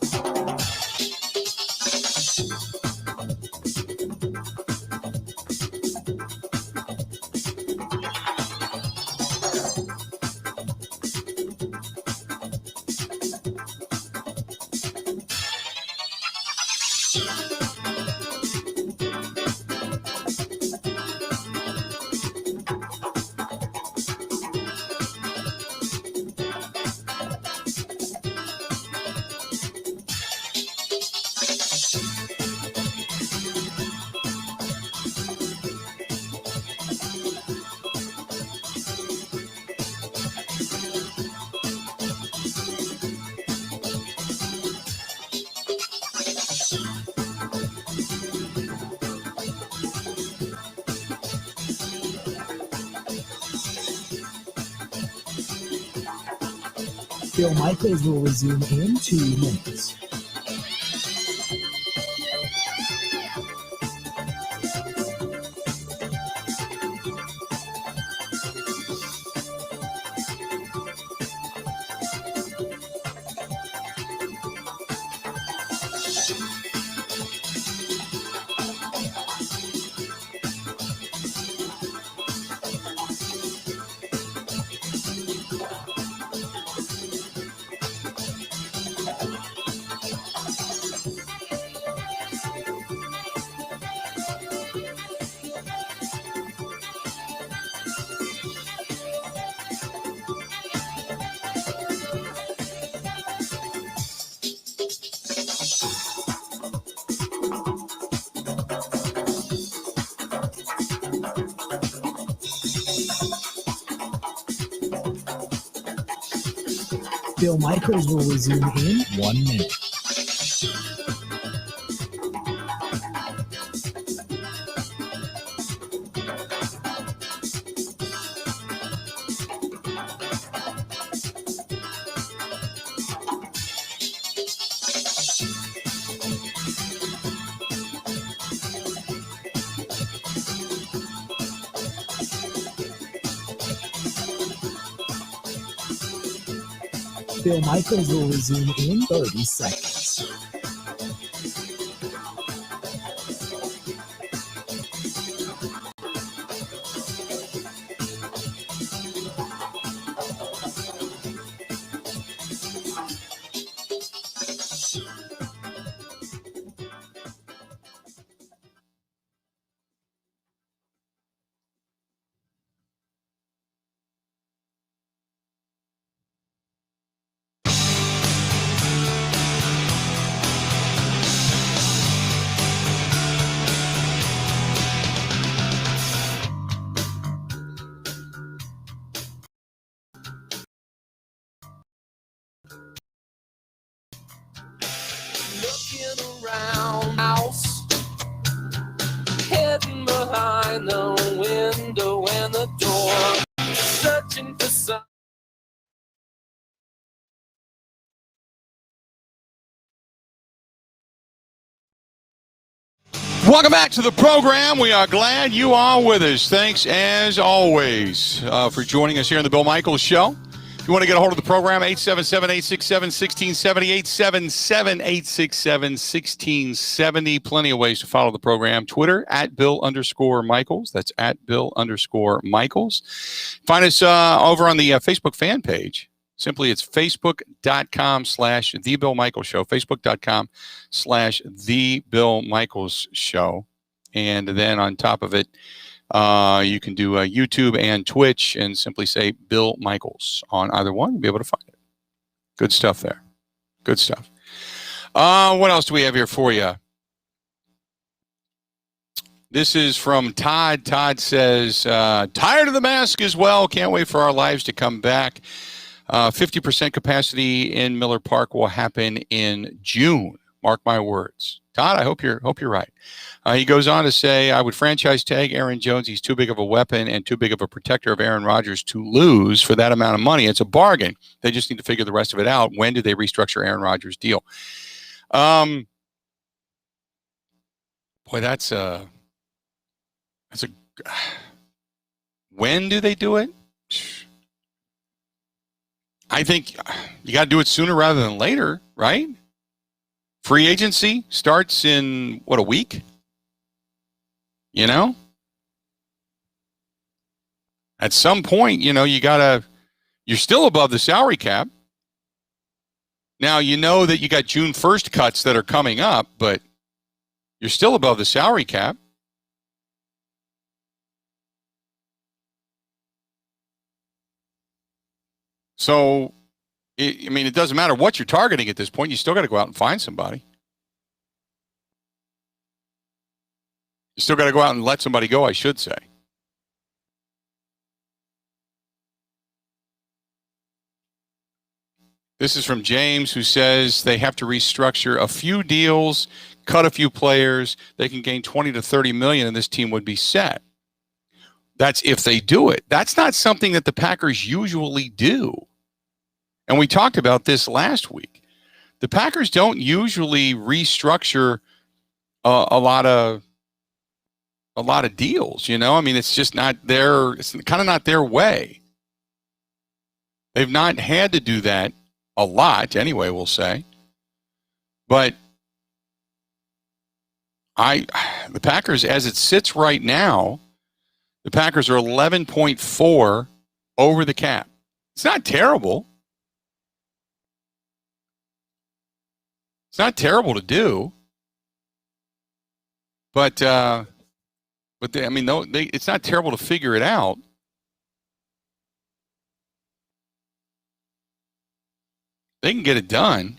Bill Michaels will resume in 2 minutes. Bill Michaels will resume in 1 minute. Bill Michaels will resume in 30 seconds. Looking around house, hidden behind the window and the door, searching for some. Welcome back to the program. We are glad you are with us. Thanks, as always, for joining us here on the Bill Michaels Show. If you want to get a hold of the program, 877-867-1670, 877-867-1670. Plenty of ways to follow the program. Twitter, @Bill_Michaels. That's @Bill_Michaels. Find us over on the Facebook fan page. Simply, it's facebook.com/The Bill Michaels Show, facebook.com/The Bill Michaels Show. And then on top of it, you can do YouTube and Twitch and simply say Bill Michaels on either one. You'll be able to find it. Good stuff there. Good stuff. What else do we have here for you? This is from Todd. Todd says, tired of the mask as well. Can't wait for our lives to come back. 50% capacity in Miller Park will happen in June. Mark my words. Todd, I hope you're right. He goes on to say, I would franchise tag Aaron Jones. He's too big of a weapon and too big of a protector of Aaron Rodgers to lose for that amount of money. It's a bargain. They just need to figure the rest of it out. When do they restructure Aaron Rodgers' deal? Boy, when do they do it? I think you got to do it sooner rather than later, right? Free agency starts in, what, a week? You know? At some point, you're still above the salary cap. Now, you know that you got June 1st cuts that are coming up, but you're still above the salary cap. So, it doesn't matter what you're targeting at this point. You still got to go out and find somebody. You still got to go out and let somebody go, I should say. This is from James, who says they have to restructure a few deals, cut a few players. They can gain 20 to 30 million, and this team would be set. That's if they do it. That's not something that the Packers usually do. And we talked about this last week. The Packers don't usually restructure a lot of deals, it's just not it's kind of not their way. They've not had to do that a lot anyway, we'll say. But the Packers, as it sits right now, the Packers are 11.4 over the cap. It's not terrible. It's not terrible to do, but it's not terrible to figure it out. They can get it done.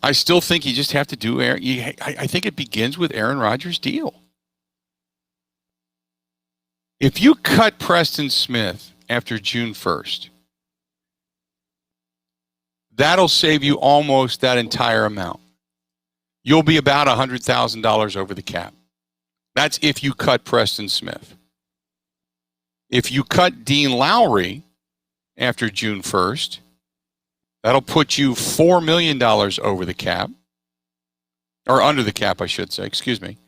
I still think you just have to do I think it begins with Aaron Rodgers' deal. If you cut Preston Smith after June 1st, That'll save you almost that entire amount. You'll be about $100,000 over the cap. That's if you cut Preston Smith. If you cut Dean Lowry after June 1st, that'll put you $4 million over the cap, or under the cap, I should say, excuse me.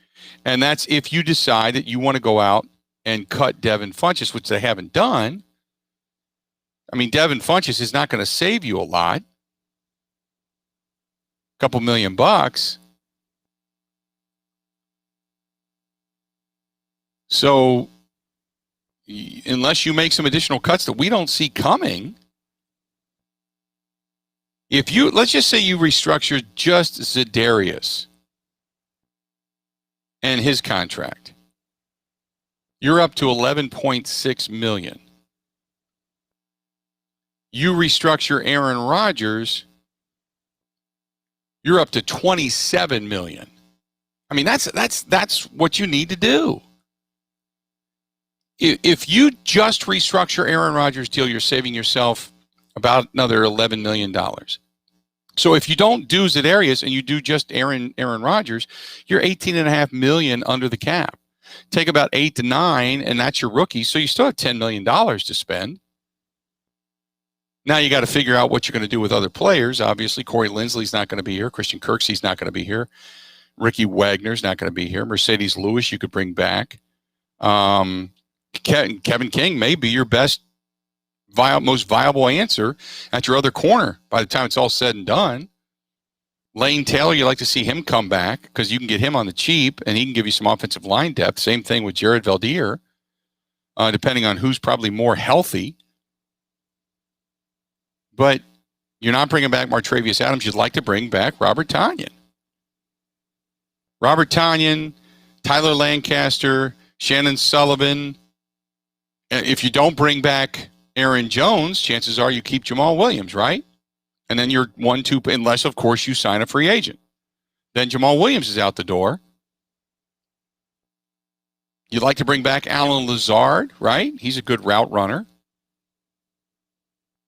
And that's if you decide that you want to go out and cut Devin Funchess, which they haven't done. I mean, Devin Funchess is not going to save you a lot. A couple $1 million. So unless you make some additional cuts that we don't see coming, if you, let's just say you restructure just Za'Darius and his contract, you're up to $11.6 million. You restructure Aaron Rodgers, you're up to $27 million. I mean, that's what you need to do. If you just restructure Aaron Rodgers' deal, you're saving yourself about another $11 million. So if you don't do Za'Darius and you do just Aaron Rodgers, you're $18.5 million under the cap. Take about 8 to 9, and that's your rookie. So you still have $10 million to spend. Now you got to figure out what you're going to do with other players. Obviously, Corey Linsley's not going to be here. Christian Kirksey's not going to be here. Ricky Wagner's not going to be here. Mercedes Lewis you could bring back. Kevin King may be your best, most viable answer at your other corner by the time it's all said and done. Lane Taylor, you like to see him come back because you can get him on the cheap and he can give you some offensive line depth. Same thing with Jared Valdir, depending on who's probably more healthy. But you're not bringing back Martravius Adams. You'd like to bring back Robert Tonyan. Robert Tonyan, Tyler Lancaster, Shannon Sullivan. If you don't bring back Aaron Jones, chances are you keep Jamal Williams, right? And then you're 1-2, unless, of course, you sign a free agent. Then Jamal Williams is out the door. You'd like to bring back Alan Lazard, right? He's a good route runner.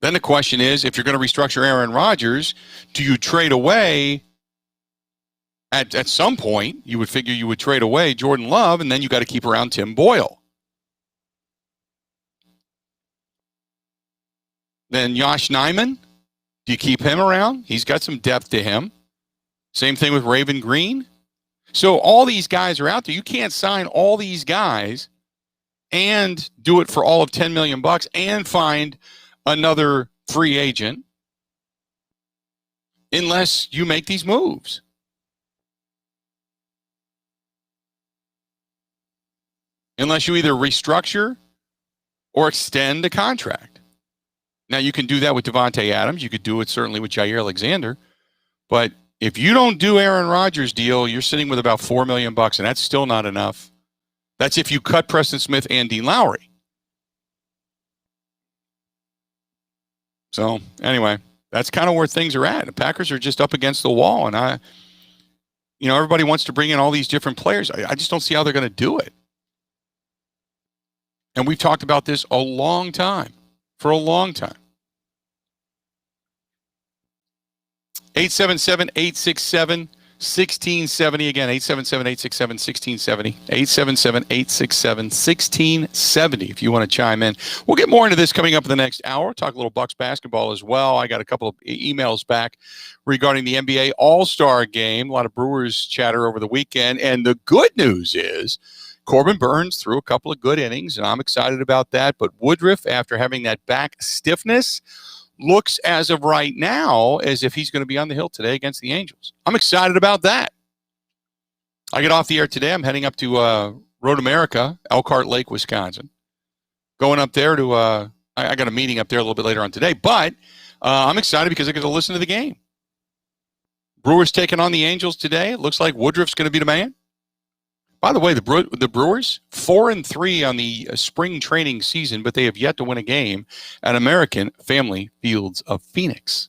Then the question is, if you're going to restructure Aaron Rodgers, do you trade away, at some point, you would figure you would trade away Jordan Love, and then you got to keep around Tim Boyle. Then Josh Nijman, do you keep him around? He's got some depth to him. Same thing with Raven Green. So all these guys are out there. You can't sign all these guys and do it for all of $10 million and find another free agent unless you make these moves. Unless you either restructure or extend the contract. Now, you can do that with Devontae Adams. You could do it certainly with Jair Alexander. But if you don't do Aaron Rodgers' deal, you're sitting with about $4 million, and that's still not enough. That's if you cut Preston Smith and Dean Lowry. So, anyway, that's kind of where things are at. The Packers are just up against the wall, and everybody wants to bring in all these different players. I just don't see how they're going to do it. And we've talked about this for a long time. 877-867-1670. Again, 877-867-1670. 877-867-1670 if you want to chime in. We'll get more into this coming up in the next hour. Talk a little Bucks basketball as well. I got a couple of emails back regarding the NBA All-Star Game. A lot of Brewers chatter over the weekend. And the good news is Corbin Burns threw a couple of good innings, and I'm excited about that. But Woodruff, after having that back stiffness, looks as of right now as if he's going to be on the hill today against the Angels. I'm excited about that. I get off the air today. I'm heading up to Road America, Elkhart Lake, Wisconsin. Going up there to I got a meeting up there a little bit later on today. But I'm excited because I get to listen to the game. Brewers taking on the Angels today. It looks like Woodruff's going to be the man. By the way, the Brewers, 4-3 on the spring training season, but they have yet to win a game at American Family Fields of Phoenix.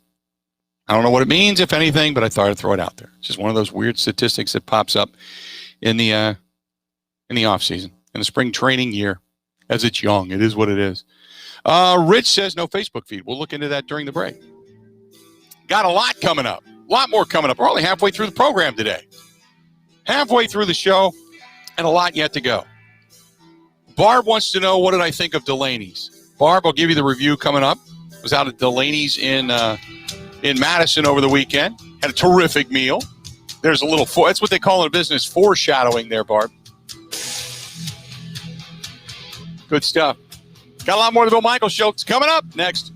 I don't know what it means, if anything, but I thought I'd throw it out there. It's just one of those weird statistics that pops up in the offseason, in the spring training year. As it's young, it is what it is. Rich says no Facebook feed. We'll look into that during the break. Got a lot coming up. A lot more coming up. We're only halfway through the program today. Halfway through the show, and a lot yet to go. Barb wants to know, what did I think of Delaney's? Barb, I'll give you the review coming up. Was out at Delaney's in Madison over the weekend. Had a terrific meal. There's a little, that's what they call in a business, foreshadowing there, Barb. Good stuff. Got a lot more of the Bill Michaels Show. It's coming up next.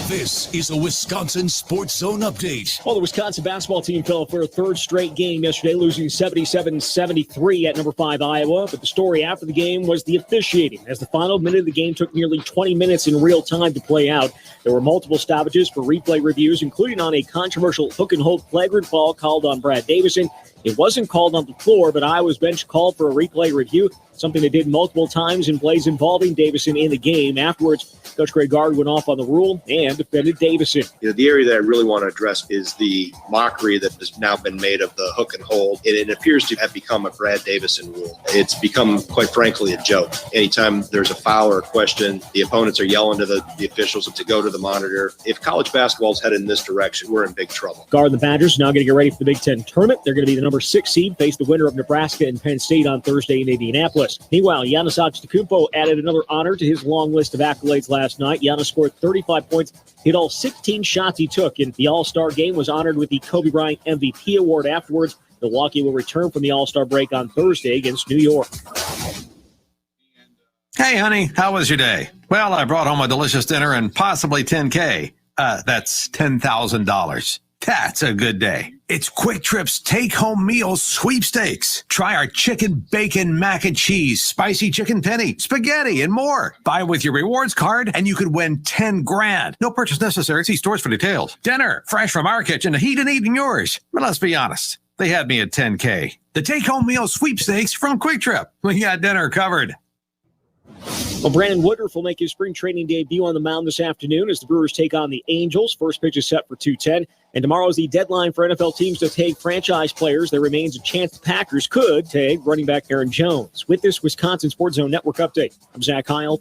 This is a Wisconsin Sports Zone update. Well, the Wisconsin basketball team fell for a third straight game yesterday, losing 77-73 at number 5 Iowa. But the story after the game was the officiating, as the final minute of the game took nearly 20 minutes in real time to play out. There were multiple stoppages for replay reviews, including on a controversial hook and hold flagrant foul called on Brad Davison. It wasn't called on the floor, but Iowa's bench called for a replay review, something they did multiple times in plays involving Davison in the game. Afterwards, Coach Greg Gard went off on the rule and defended Davison. The area that I really want to address is the mockery that has now been made of the hook and hold. It appears to have become a Brad Davison rule. It's become, quite frankly, a joke. Anytime there's a foul or a question, the opponents are yelling to the officials to go to the monitor. If college basketball is headed in this direction, we're in big trouble. Gard and the Badgers now going to get ready for the Big Ten tournament. They're going to be the number 6 seed, face the winner of Nebraska and Penn State on Thursday in Indianapolis. Meanwhile, Giannis Antetokounmpo added another honor to his long list of accolades last night. Giannis scored 35 points, hit all 16 shots he took in the All-Star game, was honored with the Kobe Bryant MVP award afterwards. Milwaukee will return from the All-Star break on Thursday against New York. Hey, honey, how was your day? Well, I brought home a delicious dinner and possibly $10K. That's $10,000. That's a good day. It's Quick Trip's take-home meal sweepstakes. Try our chicken, bacon, mac and cheese, spicy chicken penny, spaghetti, and more. Buy with your rewards card, and you could win $10,000. No purchase necessary. See stores for details. Dinner, fresh from our kitchen, to heat and eat in yours. But let's be honest, they had me at $10K. The take-home meal sweepstakes from Quick Trip. We got dinner covered. Well, Brandon Woodruff will make his spring training debut on the mound this afternoon as the Brewers take on the Angels. First pitch is set for 2:10. And tomorrow is the deadline for NFL teams to tag franchise players. There remains a chance the Packers could tag running back Aaron Jones. With this Wisconsin Sports Zone Network update, I'm Zach Heil.